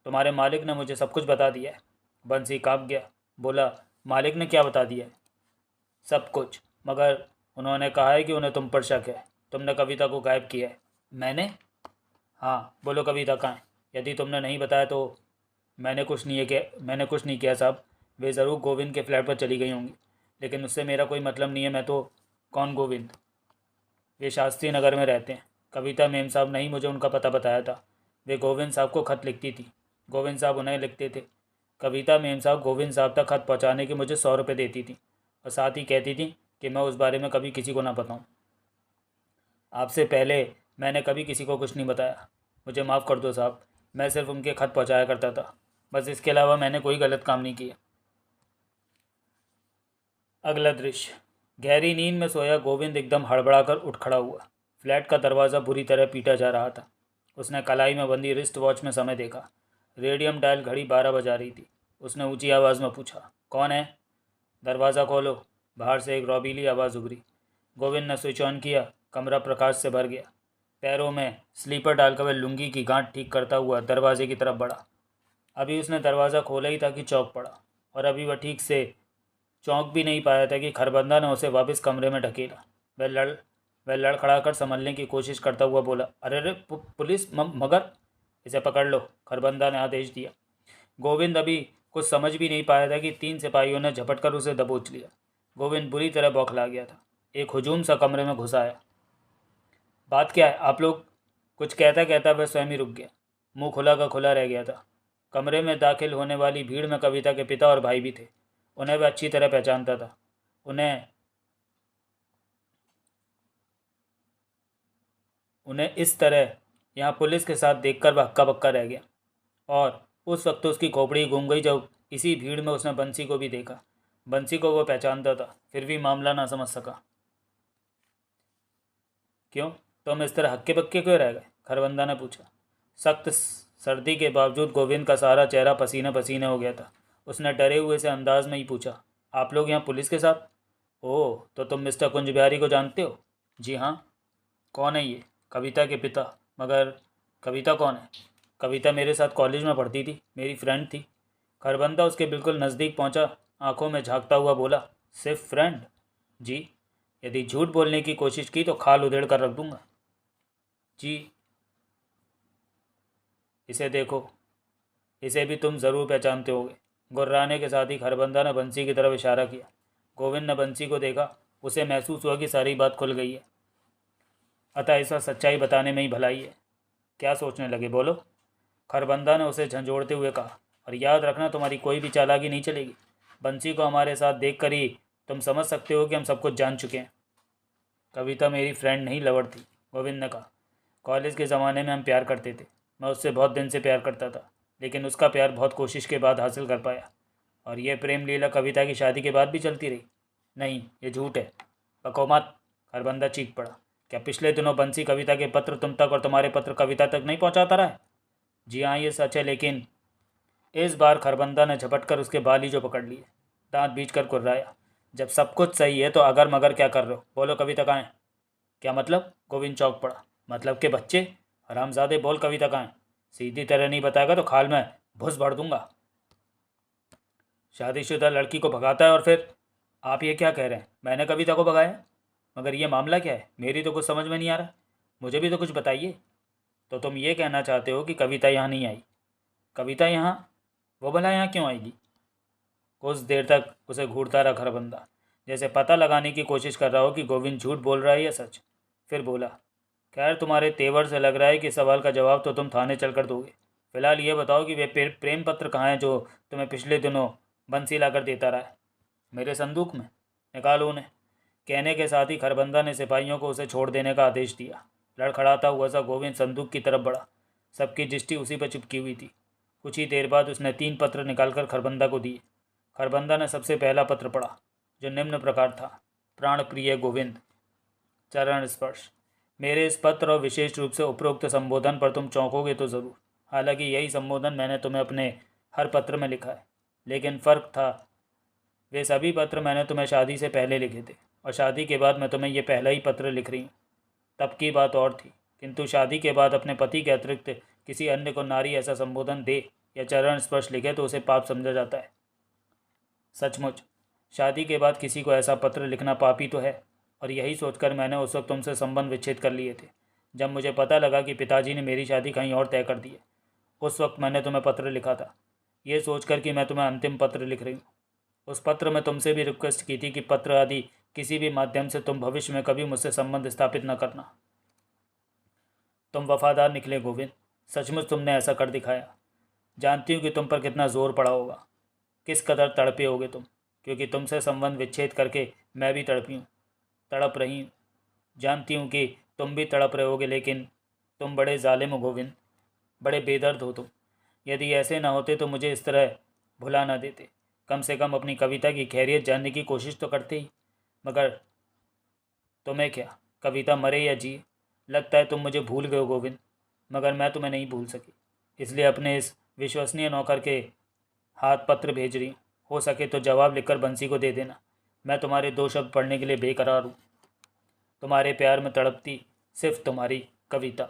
तुम्हारे मालिक ने मुझे सब कुछ बता दिया है। बंसी काँप गया। बोला, मालिक ने क्या बता दिया है? सब कुछ, मगर उन्होंने कहा है कि उन्हें तुम पर शक है। तुमने कविता को गायब किया है। मैंने? हाँ, बोलो कविता कहाँ है? यदि तुमने नहीं बताया तो। मैंने कुछ नहीं किया साहब। वे ज़रूर गोविंद के फ्लैट पर चली गई होंगी, लेकिन उससे मेरा कोई मतलब नहीं है। मैं तो। कौन गोविंद? वे शास्त्री नगर में रहते हैं। कविता मेम साहब ने ही मुझे उनका पता बताया था। वे गोविंद साहब को खत लिखती थी, गोविंद साहब उन्हें लिखते थे। कविता मेम साहब गोविंद साहब तक खत पहुँचाने के मुझे 100 रुपये देती थी, और साथ ही कहती थी कि मैं उस बारे में कभी किसी को ना बताऊँ। आपसे पहले मैंने कभी किसी को कुछ नहीं बताया। मुझे माफ़ कर दो साहब, मैं सिर्फ उनके खत पहुँचाया करता था, बस। इसके अलावा मैंने कोई गलत काम नहीं किया। अगला दृश्य। गहरी नींद में सोया गोविंद एकदम हड़बड़ाकर उठ खड़ा हुआ। फ्लैट का दरवाज़ा बुरी तरह पीटा जा रहा था। उसने कलाई में बंधी रिस्ट वॉच में समय देखा। रेडियम डायल घड़ी 12 बजा रही थी। उसने ऊंची आवाज़ में पूछा, कौन है? दरवाज़ा खोलो। बाहर से एक रौबीली आवाज़ उभरी। गोविंद ने स्विच ऑन किया। कमरा प्रकाश से भर गया। पैरों में स्लीपर डालकर वह लुंगी की गांठ ठीक करता हुआ दरवाजे की तरफ बढ़ा। अभी उसने दरवाज़ा खोला ही था कि चौंक पड़ा, और अभी वह ठीक से चौंक भी नहीं पाया था कि खरबंदा ने उसे वापस कमरे में ढकेला। वह लड़खड़ा कर संभलने की कोशिश करता हुआ बोला, अरे रे पुलिस, मगर। इसे पकड़ लो, खरबंदा ने आदेश दिया। गोविंद अभी कुछ समझ भी नहीं पाया था कि 3 सिपाहियों ने झपट कर उसे दबोच लिया। गोविंद बुरी तरह बौखला गया था। एक हुजूम सा कमरे में घुस आया। बात क्या है आप लोग? कुछ कहता कहता वह स्वयं ही रुक गया। मुंह खुला का खुला रह गया था। कमरे में दाखिल होने वाली भीड़ में कविता के पिता और भाई भी थे। उन्हें वह अच्छी तरह पहचानता था। उन्हें उन्हें इस तरह यहाँ पुलिस के साथ देखकर वह हक्का बक्का रह गया। और उस वक्त उसकी खोपड़ी घूम गई जब इसी भीड़ में उसने बंसी को भी देखा। बंसी को वो पहचानता था, फिर भी मामला ना समझ सका। क्यों? तुम इस तरह हक्के बक्के क्यों रह गए? खरबंदा ने पूछा। सख्त सर्दी के बावजूद गोविंद का सारा चेहरा पसीने पसीने हो गया था। उसने डरे हुए से अंदाज में ही पूछा, आप लोग यहाँ पुलिस के साथ? ओह, तो तुम मिस्टर कुंज बिहारी को जानते हो? जी हाँ। कौन है ये? कविता के पिता। मगर कविता कौन है? कविता मेरे साथ कॉलेज में पढ़ती थी, मेरी फ्रेंड थी। खरबंदा उसके बिल्कुल नज़दीक पहुंचा, आंखों में झांकता हुआ बोला, सिर्फ फ्रेंड? जी। यदि झूठ बोलने की कोशिश की तो खाल उधेड़ कर रख दूंगा। जी। इसे देखो, इसे भी तुम ज़रूर पहचानते होगे। गुर्राने के साथ ही खरबंदा ने बंसी की तरफ इशारा किया। गोविंद ने बंसी को देखा। उसे महसूस हुआ कि सारी बात खुल गई है, अतः ऐसा सच्चाई बताने में ही भलाई है। क्या सोचने लगे, बोलो? खरबंदा ने उसे झंझोड़ते हुए कहा, और याद रखना, तुम्हारी कोई भी चालाकी नहीं चलेगी। बंसी को हमारे साथ देख कर ही तुम समझ सकते हो कि हम सब कुछ जान चुके हैं। कविता मेरी फ्रेंड नहीं, लवर थी, गोविंद ने कहा। कॉलेज के ज़माने में हम प्यार करते थे। मैं उससे बहुत दिन से प्यार करता था, लेकिन उसका प्यार बहुत कोशिश के बाद हासिल कर पाया। और यह प्रेम लीला कविता की शादी के बाद भी चलती रही। नहीं, ये झूठ है। बको मत, खरबंदा चीख पड़ा। क्या पिछले दिनों बंसी कविता के पत्र तुम तक और तुम्हारे पत्र कविता तक नहीं पहुंचाता रहा है? जी हाँ, ये सच है, लेकिन। इस बार खरबंदा ने झपट कर उसके बाल ही जो पकड़ लिए। दांत बीच कर कुर्राया। जब सब कुछ सही है तो अगर मगर क्या कर रहे हो? बोलो, कविता कहाँ है? क्या मतलब? गोविंद चौंक पड़ा। मतलब के बच्चे, हरामजादे, बोल कविता कहाँ है? सीधी तरह नहीं बताएगा तो खाल में भुस भर दूंगा। शादीशुदा लड़की को भगाता है और फिर? आप ये क्या कह रहे हैं? मैंने कविता को भगाया? मगर ये मामला क्या है? मेरी तो कुछ समझ में नहीं आ रहा। मुझे भी तो कुछ बताइए। तो तुम ये कहना चाहते हो कि कविता यहाँ नहीं आई? कविता यहाँ? वो भला यहाँ क्यों आएगी? कुछ देर तक उसे घूरता रहा खरबंदा, जैसे पता लगाने की कोशिश कर रहा हो कि गोविंद झूठ बोल रहा है या सच। फिर बोला, खैर तुम्हारे तेवर से लग रहा है कि सवाल का जवाब तो तुम थाने चलकर दोगे। फिलहाल ये बताओ कि वे प्रेम पत्र कहाँ हैं जो तुम्हें पिछले दिनों बंसी लाकर देता रहा है? मेरे संदूक में, निकालो उन्हें। कहने के साथ ही खरबंदा ने सिपाहियों को उसे छोड़ देने का आदेश दिया। लड़खड़ाता हुआ सा गोविंद संदूक की तरफ बढ़ा। सबकी दृष्टि उसी पर चिपकी हुई थी। कुछ ही देर बाद उसने 3 पत्र निकालकर खरबंदा को दिए। खरबंदा ने सबसे पहला पत्र पढ़ा, जो निम्न प्रकार था। प्राण प्रिय गोविंद, चरण स्पर्श। मेरे इस पत्र और विशेष रूप से उपरोक्त संबोधन पर तुम चौंकोगे तो ज़रूर। हालांकि यही संबोधन मैंने तुम्हें अपने हर पत्र में लिखा है, लेकिन फ़र्क था, वे सभी पत्र मैंने तुम्हें शादी से पहले लिखे थे और शादी के बाद मैं तुम्हें ये पहला ही पत्र लिख रही हूँ। तब की बात और थी, किंतु शादी के बाद अपने पति के अतिरिक्त किसी अन्य को नारी ऐसा संबोधन दे या चरण स्पर्श लिखे तो उसे पाप समझा जाता है। सचमुच शादी के बाद किसी को ऐसा पत्र लिखना पाप ही तो है, और यही सोचकर मैंने उस वक्त तुमसे संबंध विच्छेद कर लिए थे। जब मुझे पता लगा कि पिताजी ने मेरी शादी कहीं और तय कर दी है, उस वक्त मैंने तुम्हें पत्र लिखा था, ये सोचकर कि मैं तुम्हें अंतिम पत्र लिख रही हूँ। उस पत्र में तुमसे भी रिक्वेस्ट की थी कि पत्र आदि किसी भी माध्यम से तुम भविष्य में कभी मुझसे संबंध स्थापित न करना। तुम वफादार निकले गोविंद, सचमुच तुमने ऐसा कर दिखाया। जानती हूँ कि तुम पर कितना जोर पड़ा होगा, किस कदर तड़पे होगे तुम, क्योंकि तुमसे संबंध विच्छेद करके मैं भी तड़पी हूँ, तड़प रही हूँ। जानती हूँ कि तुम भी तड़प रहे होगे, लेकिन तुम बड़े जालिम हो गोविंद, बड़े बेदर्द हो तुम। यदि ऐसे ना होते तो मुझे इस तरह भुला ना देते। कम से कम अपनी कविता की खैरियत जानने की कोशिश तो करते ही। मगर तुम्हें क्या, कविता मरे या जिए, लगता है तुम मुझे भूल गए हो गोविंद, मगर मैं तुम्हें नहीं भूल सकी। इसलिए अपने इस विश्वसनीय नौकर के हाथ पत्र भेज रही हूँ। हो सके तो जवाब लिखकर बंसी को दे देना। मैं तुम्हारे 2 शब्द पढ़ने के लिए बेकरार हूँ। तुम्हारे प्यार में तड़पती सिर्फ तुम्हारी कविता।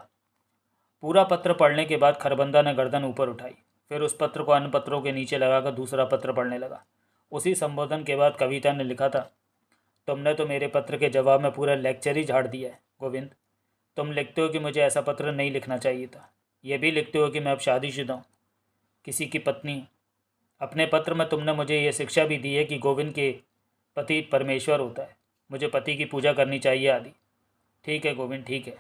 पूरा पत्र पढ़ने के बाद खरबंदा ने गर्दन ऊपर उठाई, फिर उस पत्र को अन्य पत्रों के नीचे लगाकर दूसरा पत्र पढ़ने लगा। उसी संबोधन के बाद कविता ने लिखा था, तुमने तो मेरे पत्र के जवाब में पूरा लेक्चर ही झाड़ दिया है गोविंद। तुम लिखते हो कि मुझे ऐसा पत्र नहीं लिखना चाहिए था। यह भी लिखते हो कि मैं अब शादीशुदा हूँ, किसी की पत्नी हूँ। अपने पत्र में तुमने मुझे यह शिक्षा भी दी है कि गोविंद के पति परमेश्वर होता है, मुझे पति की पूजा करनी चाहिए आदि। ठीक है गोविंद, ठीक है।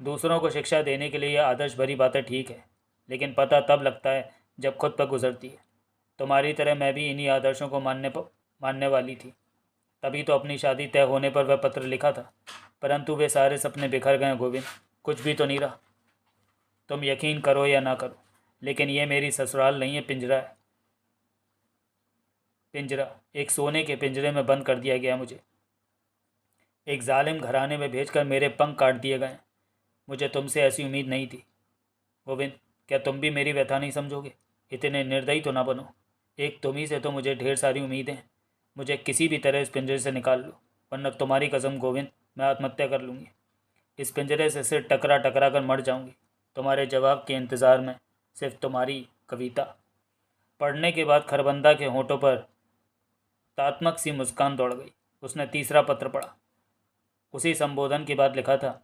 दूसरों को शिक्षा देने के लिए यह आदर्श भरी बातें ठीक है, लेकिन पता तब लगता है जब खुद पर गुजरती है। तुम्हारी तरह मैं भी इन्हीं आदर्शों को मानने वाली थी, तभी तो अपनी शादी तय होने पर वह पत्र लिखा था। परंतु वे सारे सपने बिखर गए गोविंद, कुछ भी तो नहीं रहा। तुम यकीन करो या ना करो, लेकिन ये मेरी ससुराल नहीं है, पिंजरा है। पिंजरा, एक सोने के पिंजरे में बंद कर दिया गया मुझे। एक जालिम घराने में भेजकर मेरे पंख काट दिए गए। मुझे तुमसे ऐसी उम्मीद नहीं थी गोविंद। क्या तुम भी मेरी व्यथा नहीं समझोगे? इतने निर्दयी तो ना बनो। एक तुम ही से तो मुझे ढेर सारी उम्मीदें हैं। मुझे किसी भी तरह इस पिंजरे से निकाल लो, वरना तुम्हारी कसम गोविंद, मैं आत्महत्या कर लूँगी। इस पिंजरे से सिर टकरा टकरा कर मर जाऊँगी, तुम्हारे जवाब के इंतज़ार में, सिर्फ तुम्हारी कविता। पढ़ने के बाद खरबंदा के होठों पर तात्मक सी मुस्कान दौड़ गई। उसने तीसरा पत्र पढ़ा। उसी संबोधन के बाद लिखा था,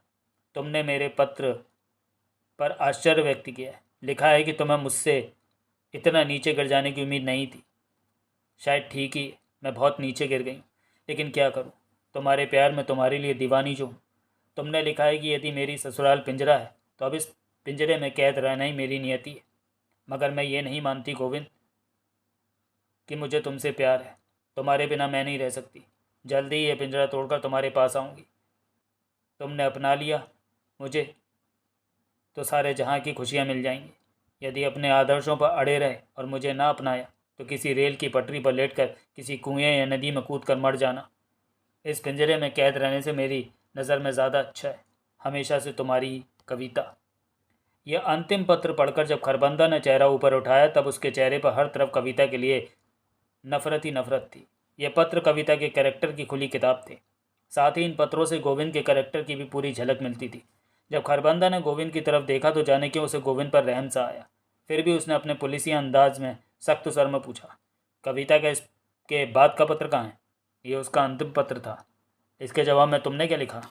तुमने मेरे पत्र पर आश्चर्य व्यक्त किया है। लिखा है कि तुम्हें मुझसे इतना नीचे गिर जाने की उम्मीद नहीं थी। शायद ठीक ही है, मैं बहुत नीचे गिर गई, लेकिन क्या करूं, तुम्हारे प्यार में तुम्हारे लिए दीवानी जो हूँ। तुमने लिखा है कि यदि मेरी ससुराल पिंजरा है तो अब इस पिंजरे में कैद रहना ही मेरी नियति है। मगर मैं ये नहीं मानती गोविंद कि मुझे तुमसे प्यार है। तुम्हारे बिना मैं नहीं रह सकती। जल्दी ही ये पिंजरा तोड़कर तुम्हारे पास आऊँगी। तुमने अपना लिया मुझे तो सारे जहाँ की खुशियाँ मिल जाएंगी। यदि अपने आदर्शों पर अड़े रहे और मुझे ना अपनाया तो किसी रेल की पटरी पर लेटकर किसी कुएं या नदी में कूदकर मर जाना इस पिंजरे में कैद रहने से मेरी नज़र में ज़्यादा अच्छा है। हमेशा से तुम्हारी कविता। यह अंतिम पत्र पढ़कर जब खरबंदा ने चेहरा ऊपर उठाया तब उसके चेहरे पर हर तरफ कविता के लिए नफरत ही नफरत थी। यह पत्र कविता के कैरेक्टर की खुली किताब थे। साथ ही इन पत्रों से गोविंद के कैरेक्टर की भी पूरी झलक मिलती थी। जब खरबंदा ने गोविंद की तरफ देखा तो जाने क्यों उसे गोविंद पर रहम सा आया। फिर भी उसने अपने पुलिसिया अंदाज में सख्त स्वर में पूछा, कविता का इसके बाद का पत्र कहाँ है? ये उसका अंतिम पत्र था। इसके जवाब में तुमने क्या लिखा?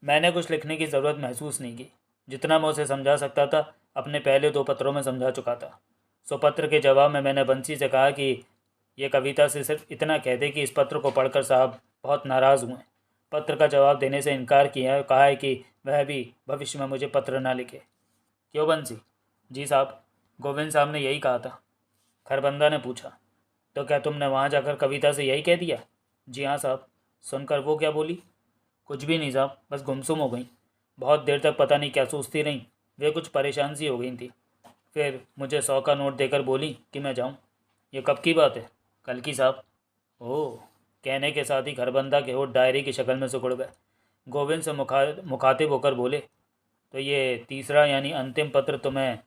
मैंने कुछ लिखने की ज़रूरत महसूस नहीं की। जितना मैं उसे समझा सकता था अपने पहले 2 पत्रों में समझा चुका था। सो पत्र के जवाब में मैंने बंसी से कहा कि ये कविता से सिर्फ इतना कह दे कि इस पत्र को पढ़कर साहब बहुत नाराज़ हुए। पत्र का जवाब देने से इनकार किया है, कहा है कि वह भी भविष्य में मुझे पत्र ना लिखे। क्यों बंसी? जी साहब, गोविंद साहब ने यही कहा था। खरबंदा ने पूछा। तो क्या तुमने वहाँ जाकर कविता से यही कह दिया? जी हाँ साहब। सुनकर वो क्या बोली? कुछ भी नहीं साहब, बस गुमसुम हो गई। बहुत देर तक पता नहीं क्या सोचती रहीं। वे कुछ परेशान सी हो गई थी। फिर मुझे 100 का नोट देकर बोली कि मैं जाऊँ। ये कब की बात है? कल की साहब। ओह। कहने के साथ ही खरबंदा के होठ डायरी की शक्ल में सिकुड़ गए। गोविंद से मुखातिब होकर बोले, तो ये तीसरा यानी अंतिम पत्र तुम्हें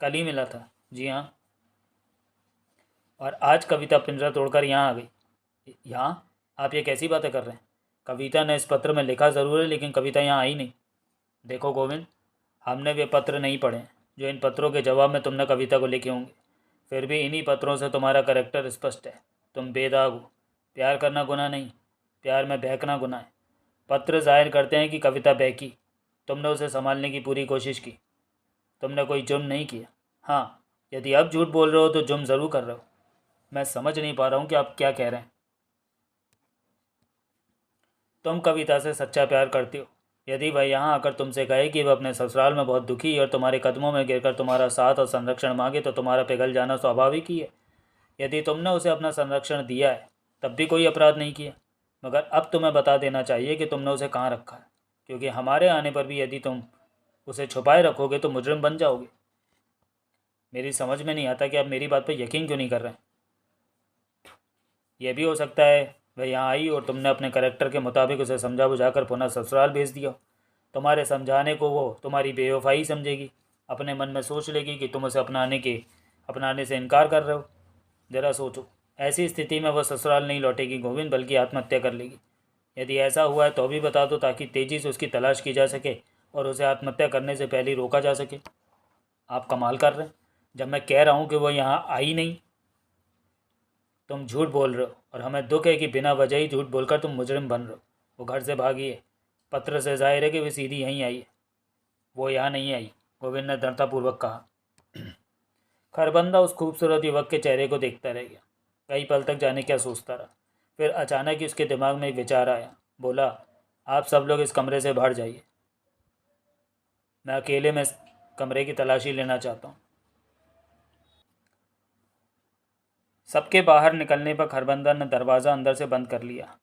कल ही मिला था? जी हाँ। और आज कविता पिंजरा तोड़कर यहाँ आ गई? यहाँ? आप ये कैसी बातें कर रहे हैं? कविता ने इस पत्र में लिखा ज़रूर है, लेकिन कविता यहाँ आई नहीं। देखो गोविंद, हमने वे पत्र नहीं पढ़े हैं जो इन पत्रों के जवाब में तुमने कविता को लिखे होंगे। फिर भी इन्हीं पत्रों से तुम्हारा करैक्टर स्पष्ट है। तुम बेदाग हो। प्यार करना गुनाह नहीं, प्यार में बहकना गुनाह है। पत्र जाहिर करते हैं कि कविता बहकी। तुमने उसे संभालने की पूरी कोशिश की। तुमने कोई जुर्म नहीं किया। हाँ, यदि अब झूठ बोल रहे हो तो जुर्म ज़रूर कर रहे हो। मैं समझ नहीं पा रहा हूँ कि आप क्या कह रहे हैं। तुम कविता से सच्चा प्यार करती हो। यदि वह यहाँ आकर तुमसे कहे कि वह अपने ससुराल में बहुत दुखी और तुम्हारे कदमों में गिरकर तुम्हारा साथ और संरक्षण मांगे तो तुम्हारा पिघल जाना स्वाभाविक ही है। यदि तुमने उसे अपना संरक्षण दिया है तब भी कोई अपराध नहीं किया। मगर अब तुम्हें बता देना चाहिए कि तुमने उसे कहाँ रखा है, क्योंकि हमारे आने पर भी यदि तुम उसे छुपाए रखोगे तो मुजरिम बन जाओगे। मेरी समझ में नहीं आता कि आप मेरी बात पर यकीन क्यों नहीं कर रहे हैं। यह भी हो सकता है वह यहाँ आई और तुमने अपने करैक्टर के मुताबिक उसे समझा बुझाकर पुनः ससुराल भेज दिया। तुम्हारे समझाने को वो तुम्हारी बेवफाई समझेगी। अपने मन में सोच लेगी कि तुम उसे अपनाने से इनकार कर रहे हो। ज़रा सोचो, ऐसी स्थिति में वह ससुराल नहीं लौटेगी गोविंद, बल्कि आत्महत्या कर लेगी। यदि ऐसा हुआ है तो भी बता दो, ताकि तेज़ी से उसकी तलाश की जा सके और उसे आत्महत्या करने से पहले रोका जा सके। आप कमाल कर रहे हैं। जब मैं कह रहा हूँ कि वह यहाँ आई नहीं, तुम झूठ बोल रहे हो, और हमें दुख है कि बिना वजह ही झूठ बोलकर तुम मुजरिम बन रहे हो। वो घर से भागी है। पत्र से जाहिर है कि वे सीधी यहीं आई है। वो यहाँ नहीं आई, गोविंद ने दृढ़तापूर्वक कहा। खरबंदा उस खूबसूरत युवक के चेहरे को देखता रह गया। कई पल तक जाने क्या सोचता रहा। फिर अचानक ही उसके दिमाग में एक विचार आया। बोला, आप सब लोग इस कमरे से बाहर जाइए। मैं अकेले में इस कमरे की तलाशी लेना चाहता हूँ। सबके बाहर निकलने पर खरबंदा ने दरवाज़ा अंदर से बंद कर लिया।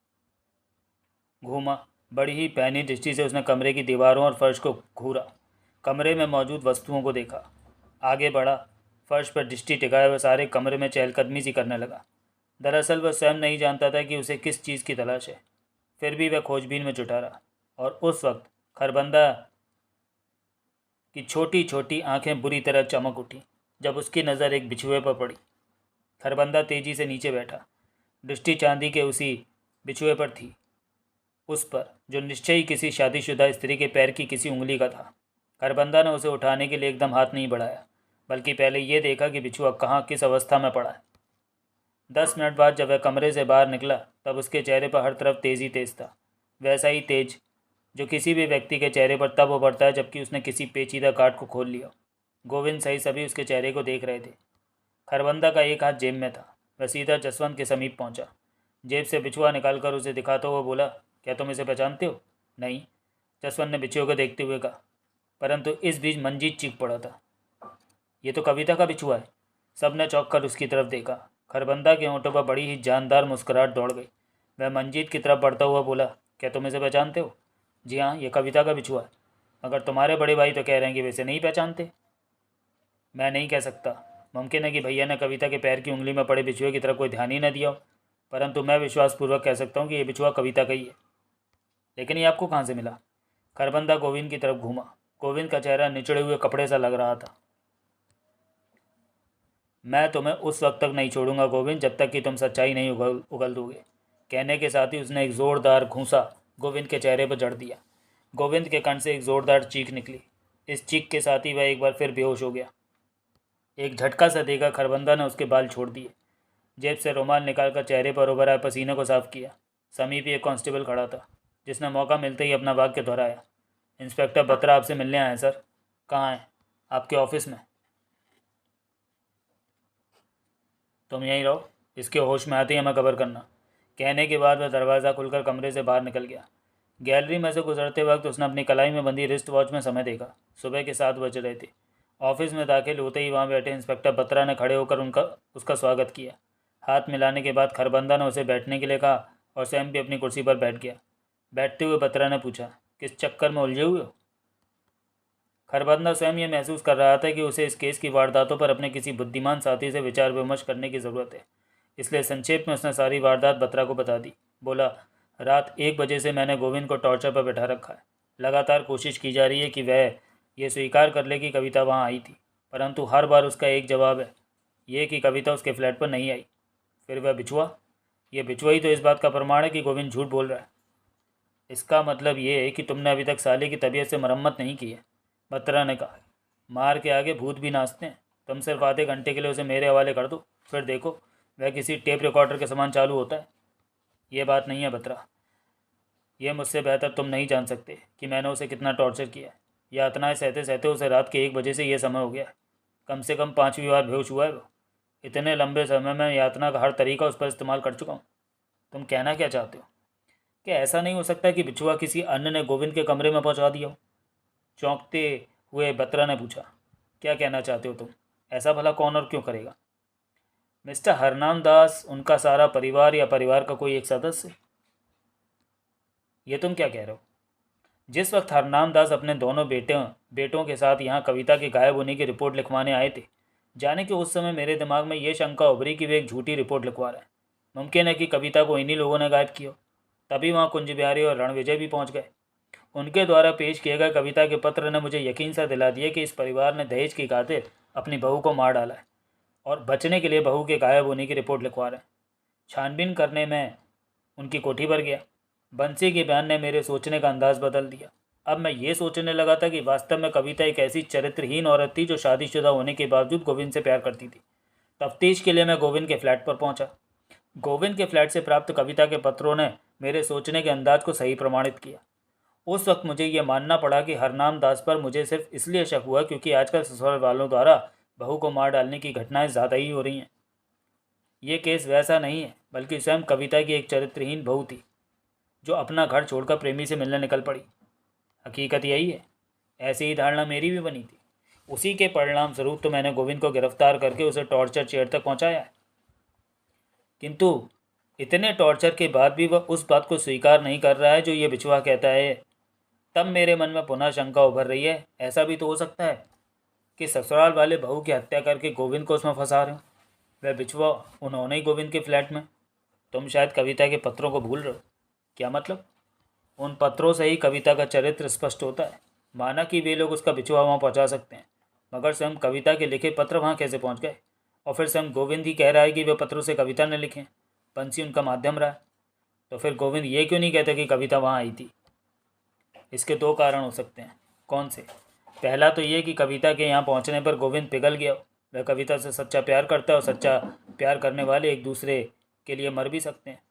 घूमा। बड़ी ही पैनी दृष्टि से उसने कमरे की दीवारों और फर्श को घूरा। कमरे में मौजूद वस्तुओं को देखा। आगे बढ़ा। फर्श पर दृष्टि टिकाए वह सारे कमरे में चहलकदमी सी करने लगा। दरअसल वह स्वयं नहीं जानता था कि उसे किस चीज़ की तलाश है। फिर भी वह खोजबीन में जुटा रहा। और उस वक्त खरबंदा की छोटी छोटी आंखें बुरी तरह चमक उठी जब उसकी नज़र एक बिछुए पर पड़ी। खरबंदा तेजी से नीचे बैठा। दृष्टि चांदी के उसी बिछुए पर थी, उस पर जो निश्चय ही किसी शादीशुदा स्त्री के पैर की किसी उंगली का था। खरबंदा ने उसे उठाने के लिए एकदम हाथ नहीं बढ़ाया, बल्कि पहले ये देखा कि बिछुआ कहाँ किस अवस्था में पड़ा है। 10 मिनट बाद जब वह कमरे से बाहर निकला तब उसके चेहरे पर हर तरफ तेज़ी तेज था। वैसा ही तेज जो किसी भी व्यक्ति के चेहरे पर तब उभरता है जबकि उसने किसी पेचीदा काट को खोल लिया। गोविंद सही सभी उसके चेहरे को देख रहे थे। खरबंदा का एक हाथ जेब में था। वह सीधा जसवंत के समीप पहुंचा। जेब से बिछुआ निकालकर उसे दिखाता हुआ बोला, क्या तुम इसे पहचानते हो? नहीं, जसवंत ने बिछुए को देखते हुए कहा। परंतु इस बीच मंजीत चीख पड़ा था, ये तो कविता का बिछुआ है। सब ने चौंक कर उसकी तरफ देखा। खरबंदा के होंठों पर बड़ी ही जानदार मुस्कुराहट दौड़ गई। वह मंजीत की तरफ बढ़ता हुआ बोला, क्या तुम इसे पहचानते हो? जी हाँ, ये कविता का बिछुआ है। मगर तुम्हारे बड़े भाई तो कह रहे हैं कि वे इसे नहीं पहचानते। मैं नहीं कह सकता। मुमकिन है कि भैया ने कविता के पैर की उंगली में पड़े बिछुए की तरफ कोई ध्यान ही न दिया हो, परंतु मैं विश्वासपूर्वक कह सकता हूँ कि यह बिछुआ कविता का ही है। लेकिन ये आपको कहाँ से मिला? खरबंदा गोविंद की तरफ घूमा। गोविंद का चेहरा निचड़े हुए कपड़े सा लग रहा था। मैं तुम्हें उस वक्त तक नहीं छोड़ूंगा गोविंद, जब तक कि तुम सच्चाई नहीं उगल दोगे। कहने के साथ ही उसने एक ज़ोरदार घूंसा गोविंद के चेहरे पर जड़ दिया। गोविंद के कंठ से एक ज़ोरदार चीख निकली। इस चीख के साथ ही वह एक बार फिर बेहोश हो गया। एक झटका सा देकर खरबंदा ने उसके बाल छोड़ दिए। जेब से रुमाल निकालकर चेहरे पर उभर आए पसीने को साफ किया। समीप ही एक कांस्टेबल खड़ा था, जिसने मौका मिलते ही अपना वाक्य दोहराया, इंस्पेक्टर बत्रा आपसे मिलने आए हैं सर। कहाँ हैं? आपके ऑफिस में। तुम यहीं रहो, इसके होश में आते ही हमें खबर करना। कहने के बाद वह दरवाज़ा खुलकर कमरे से बाहर निकल गया। गैलरी में से गुजरते वक्त उसने अपनी कलाई में बंधी रिस्ट वॉच में समय देखा। सुबह के 7 बज रहे थे। ऑफिस में दाखिल होते ही वहाँ बैठे इंस्पेक्टर बत्रा ने खड़े होकर उसका स्वागत किया। हाथ मिलाने के बाद खरबंदा ने उसे बैठने के लिए कहा और सैम भी अपनी कुर्सी पर बैठ गया। बैठते हुए बत्रा ने पूछा, किस चक्कर में उलझे हुए हो? खरबंदा स्वयं ये महसूस कर रहा था कि उसे इस केस की वारदातों पर अपने किसी बुद्धिमान साथी से विचार विमर्श करने की ज़रूरत है। इसलिए संक्षेप में उसने सारी वारदात बत्रा को बता दी। बोला, रात 1 बजे से मैंने गोविंद को टॉर्चर पर बैठा रखा है। लगातार कोशिश की जा रही है कि वह ये स्वीकार कर ले कि कविता वहाँ आई थी, परंतु हर बार उसका एक जवाब है, ये कि कविता उसके फ्लैट पर नहीं आई। फिर वह बिछुआ, ये बिछुआ ही तो इस बात का प्रमाण है कि गोविंद झूठ बोल रहा है। इसका मतलब ये है कि तुमने अभी तक साले की तबीयत से मरम्मत नहीं की है, बत्रा ने कहा। मार के आगे भूत भी नाचते हैं। तुम सिर्फ आधे घंटे के लिए उसे मेरे हवाले कर दो, फिर देखो वह किसी टेप रिकॉर्डर के समान चालू होता है। ये बात नहीं है बत्रा, ये मुझसे बेहतर तुम नहीं जान सकते कि मैंने उसे कितना टॉर्चर किया है। यातनाएं सहते सहते उसे रात के 1 बजे से यह समय हो गया है। कम से कम 5वीं बार बेहोश हुआ है वो। इतने लंबे समय में यातना का हर तरीका उस पर इस्तेमाल कर चुका हूँ। तुम कहना क्या चाहते हो? क्या ऐसा नहीं हो सकता कि बिछुआ किसी अन्य ने गोविंद के कमरे में पहुँचा दिया हो? चौंकते हुए बत्रा ने पूछा। क्या कहना चाहते हो तुम? ऐसा भला कौन और क्यों करेगा? मिस्टर हरनाम दास, उनका सारा परिवार या परिवार का कोई एक सदस्य? ये तुम क्या कह रहे हो? जिस वक्त हरनाम दास अपने दोनों बेटों के साथ यहाँ कविता के गायब होने की रिपोर्ट लिखवाने आए थे, जाने कि उस समय मेरे दिमाग में ये शंका उभरी कि वे एक झूठी रिपोर्ट लिखवा रहे हैं। मुमकिन है कि कविता को इन्हीं लोगों ने गायब किया। तभी वहाँ कुंज बिहारी और रणविजय भी पहुँच गए। उनके द्वारा पेश किए गए कविता के पत्र ने मुझे यकीन सा दिला दिया कि इस परिवार ने दहेज की खातिर अपनी बहू को मार डाला है और बचने के लिए बहू के गायब होने की रिपोर्ट लिखवा रहे हैं। छानबीन करने में उनकी कोठी भर गया। बंसी के बयान ने मेरे सोचने का अंदाज बदल दिया। अब मैं ये सोचने लगा था कि वास्तव में कविता एक ऐसी चरित्रहीन औरत थी जो शादीशुदा होने के बावजूद गोविंद से प्यार करती थी। तफ्तीश के लिए मैं गोविंद के फ्लैट पर पहुंचा। गोविंद के फ्लैट से प्राप्त कविता के पत्रों ने मेरे सोचने के अंदाज को सही प्रमाणित किया। उस वक्त मुझे ये मानना पड़ा कि हरनाम दास पर मुझे सिर्फ इसलिए शक हुआ क्योंकि आजकल ससुराल वालों द्वारा बहू को मार डालने की घटनाएं ज़्यादा ही हो रही हैं। ये केस वैसा नहीं है, बल्कि स्वयं कविता की एक चरित्रहीन बहू थी जो अपना घर छोड़कर प्रेमी से मिलने निकल पड़ी। हकीकत यही है। ऐसी ही धारणा मेरी भी बनी थी। उसी के परिणाम स्वरूप तो मैंने गोविंद को गिरफ्तार करके उसे टॉर्चर चेयर तक पहुंचाया है। किंतु इतने टॉर्चर के बाद भी वह उस बात को स्वीकार नहीं कर रहा है जो ये बिछुआ कहता है। तब मेरे मन में पुनः शंका उभर रही है, ऐसा भी तो हो सकता है कि ससुराल वाले बहू की हत्या करके गोविंद को उसमें फंसा रहे हो। वह बिछुआ उन्होंने ही गोविंद के फ्लैट में। तुम शायद कविता के पत्रों को भूल रहे हो। क्या मतलब? उन पत्रों से ही कविता का चरित्र स्पष्ट होता है। माना कि वे लोग उसका बिछुआ वहाँ पहुँचा सकते हैं, मगर स्वयं कविता के लिखे पत्र वहाँ कैसे पहुँच गए? और फिर स्वयं गोविंद ही कह रहा है कि वे पत्रों से कविता ने लिखे, बंसी उनका माध्यम रहा। तो फिर गोविंद ये क्यों नहीं कहते कि कविता वहाँ आई थी? इसके 2 कारण हो सकते हैं। कौन से? पहला तो ये कि कविता के यहाँ पहुँचने पर गोविंद पिघल गया। वह कविता से सच्चा प्यार करता है और सच्चा प्यार करने वाले एक दूसरे के लिए मर भी सकते हैं।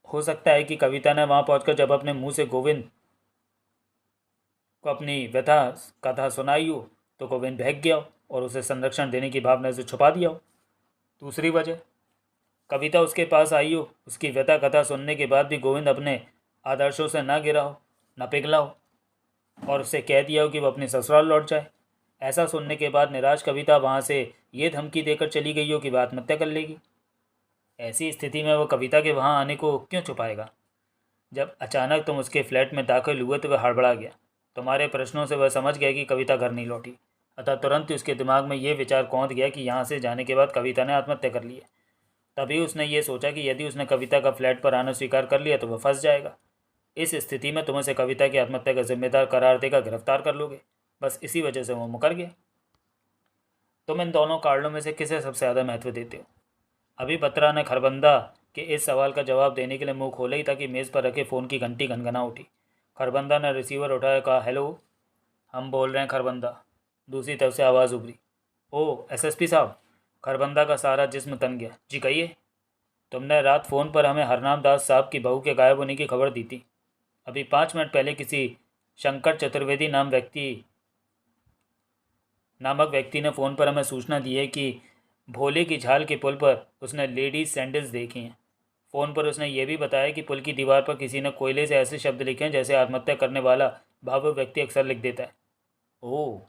हो सकता है कि कविता ने वहाँ पहुँचकर जब अपने मुंह से गोविंद को अपनी व्यथा कथा सुनाई हो तो गोविंद बहक गया हो और उसे संरक्षण देने की भावना से छुपा दिया हो। दूसरी वजह, कविता उसके पास आई हो, उसकी व्यथा कथा सुनने के बाद भी गोविंद अपने आदर्शों से ना गिरा हो, न पिघला हो और उसे कह दिया हो कि वह अपने ससुराल लौट जाए। ऐसा सुनने के बाद निराश कविता वहाँ से ये धमकी देकर चली गई हो कि वह आत्महत्या कर लेगी। ऐसी स्थिति में वह कविता के वहाँ आने को क्यों छुपाएगा? जब अचानक तुम उसके फ्लैट में दाखिल हुए तो वह हड़बड़ा गया। तुम्हारे प्रश्नों से वह समझ गया कि कविता घर नहीं लौटी। अतः तुरंत ही उसके दिमाग में ये विचार कौंध गया कि यहाँ से जाने के बाद कविता ने आत्महत्या कर ली है। तभी उसने ये सोचा कि यदि उसने कविता का फ्लैट पर आना स्वीकार कर लिया तो वह फंस जाएगा। इस स्थिति में तुम उसे कविता की आत्महत्या का जिम्मेदार करार देकर गिरफ्तार कर लोगे। बस इसी वजह से वो मुकर गया। तुम इन दोनों कारणों में से किसे सबसे ज़्यादा महत्व देते हो? अभी बत्रा ने खरबंदा के इस सवाल का जवाब देने के लिए मुंह खोला ही था कि मेज़ पर रखे फ़ोन की घंटी घनघना उठी। खरबंदा ने रिसीवर उठाया, कहा, हेलो, हम बोल रहे हैं खरबंदा। दूसरी तरफ से आवाज़ उभरी, ओह एसएसपी साहब। खरबंदा का सारा जिस्म तन गया। जी कहिए। तुमने रात फ़ोन पर हमें हरनाम दास साहब की बहू के गायब होने की खबर दी थी। अभी 5 मिनट पहले किसी शंकर चतुर्वेदी नामक व्यक्ति ने फ़ोन पर हमें सूचना दी है कि भोले की झाल के पुल पर उसने लेडीज सैंडल्स देखी हैं। फ़ोन पर उसने ये भी बताया कि पुल की दीवार पर किसी ने कोयले से ऐसे शब्द लिखे हैं जैसे आत्महत्या करने वाला भावुक व्यक्ति अक्सर लिख देता है। ओह,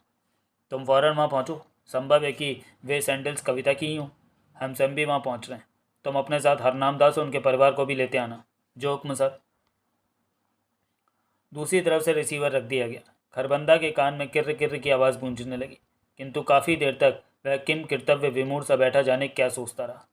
तुम फ़ौरन वहाँ पहुँचो। संभव है कि वे सैंडल्स कविता की ही हों। हम सब भी वहाँ पहुँच रहे हैं। तुम अपने साथ हरनाम दास और उनके परिवार को भी लेते आना। जो हुक्म सर। दूसरी तरफ से रिसीवर रख दिया गया। खरबंदा के कान में किर्र किर्र की आवाज़ गूंजने लगी, किंतु काफ़ी देर तक वह किम कर्तव्य विमूढ़ सा बैठा जाने क्या सोचता रहा।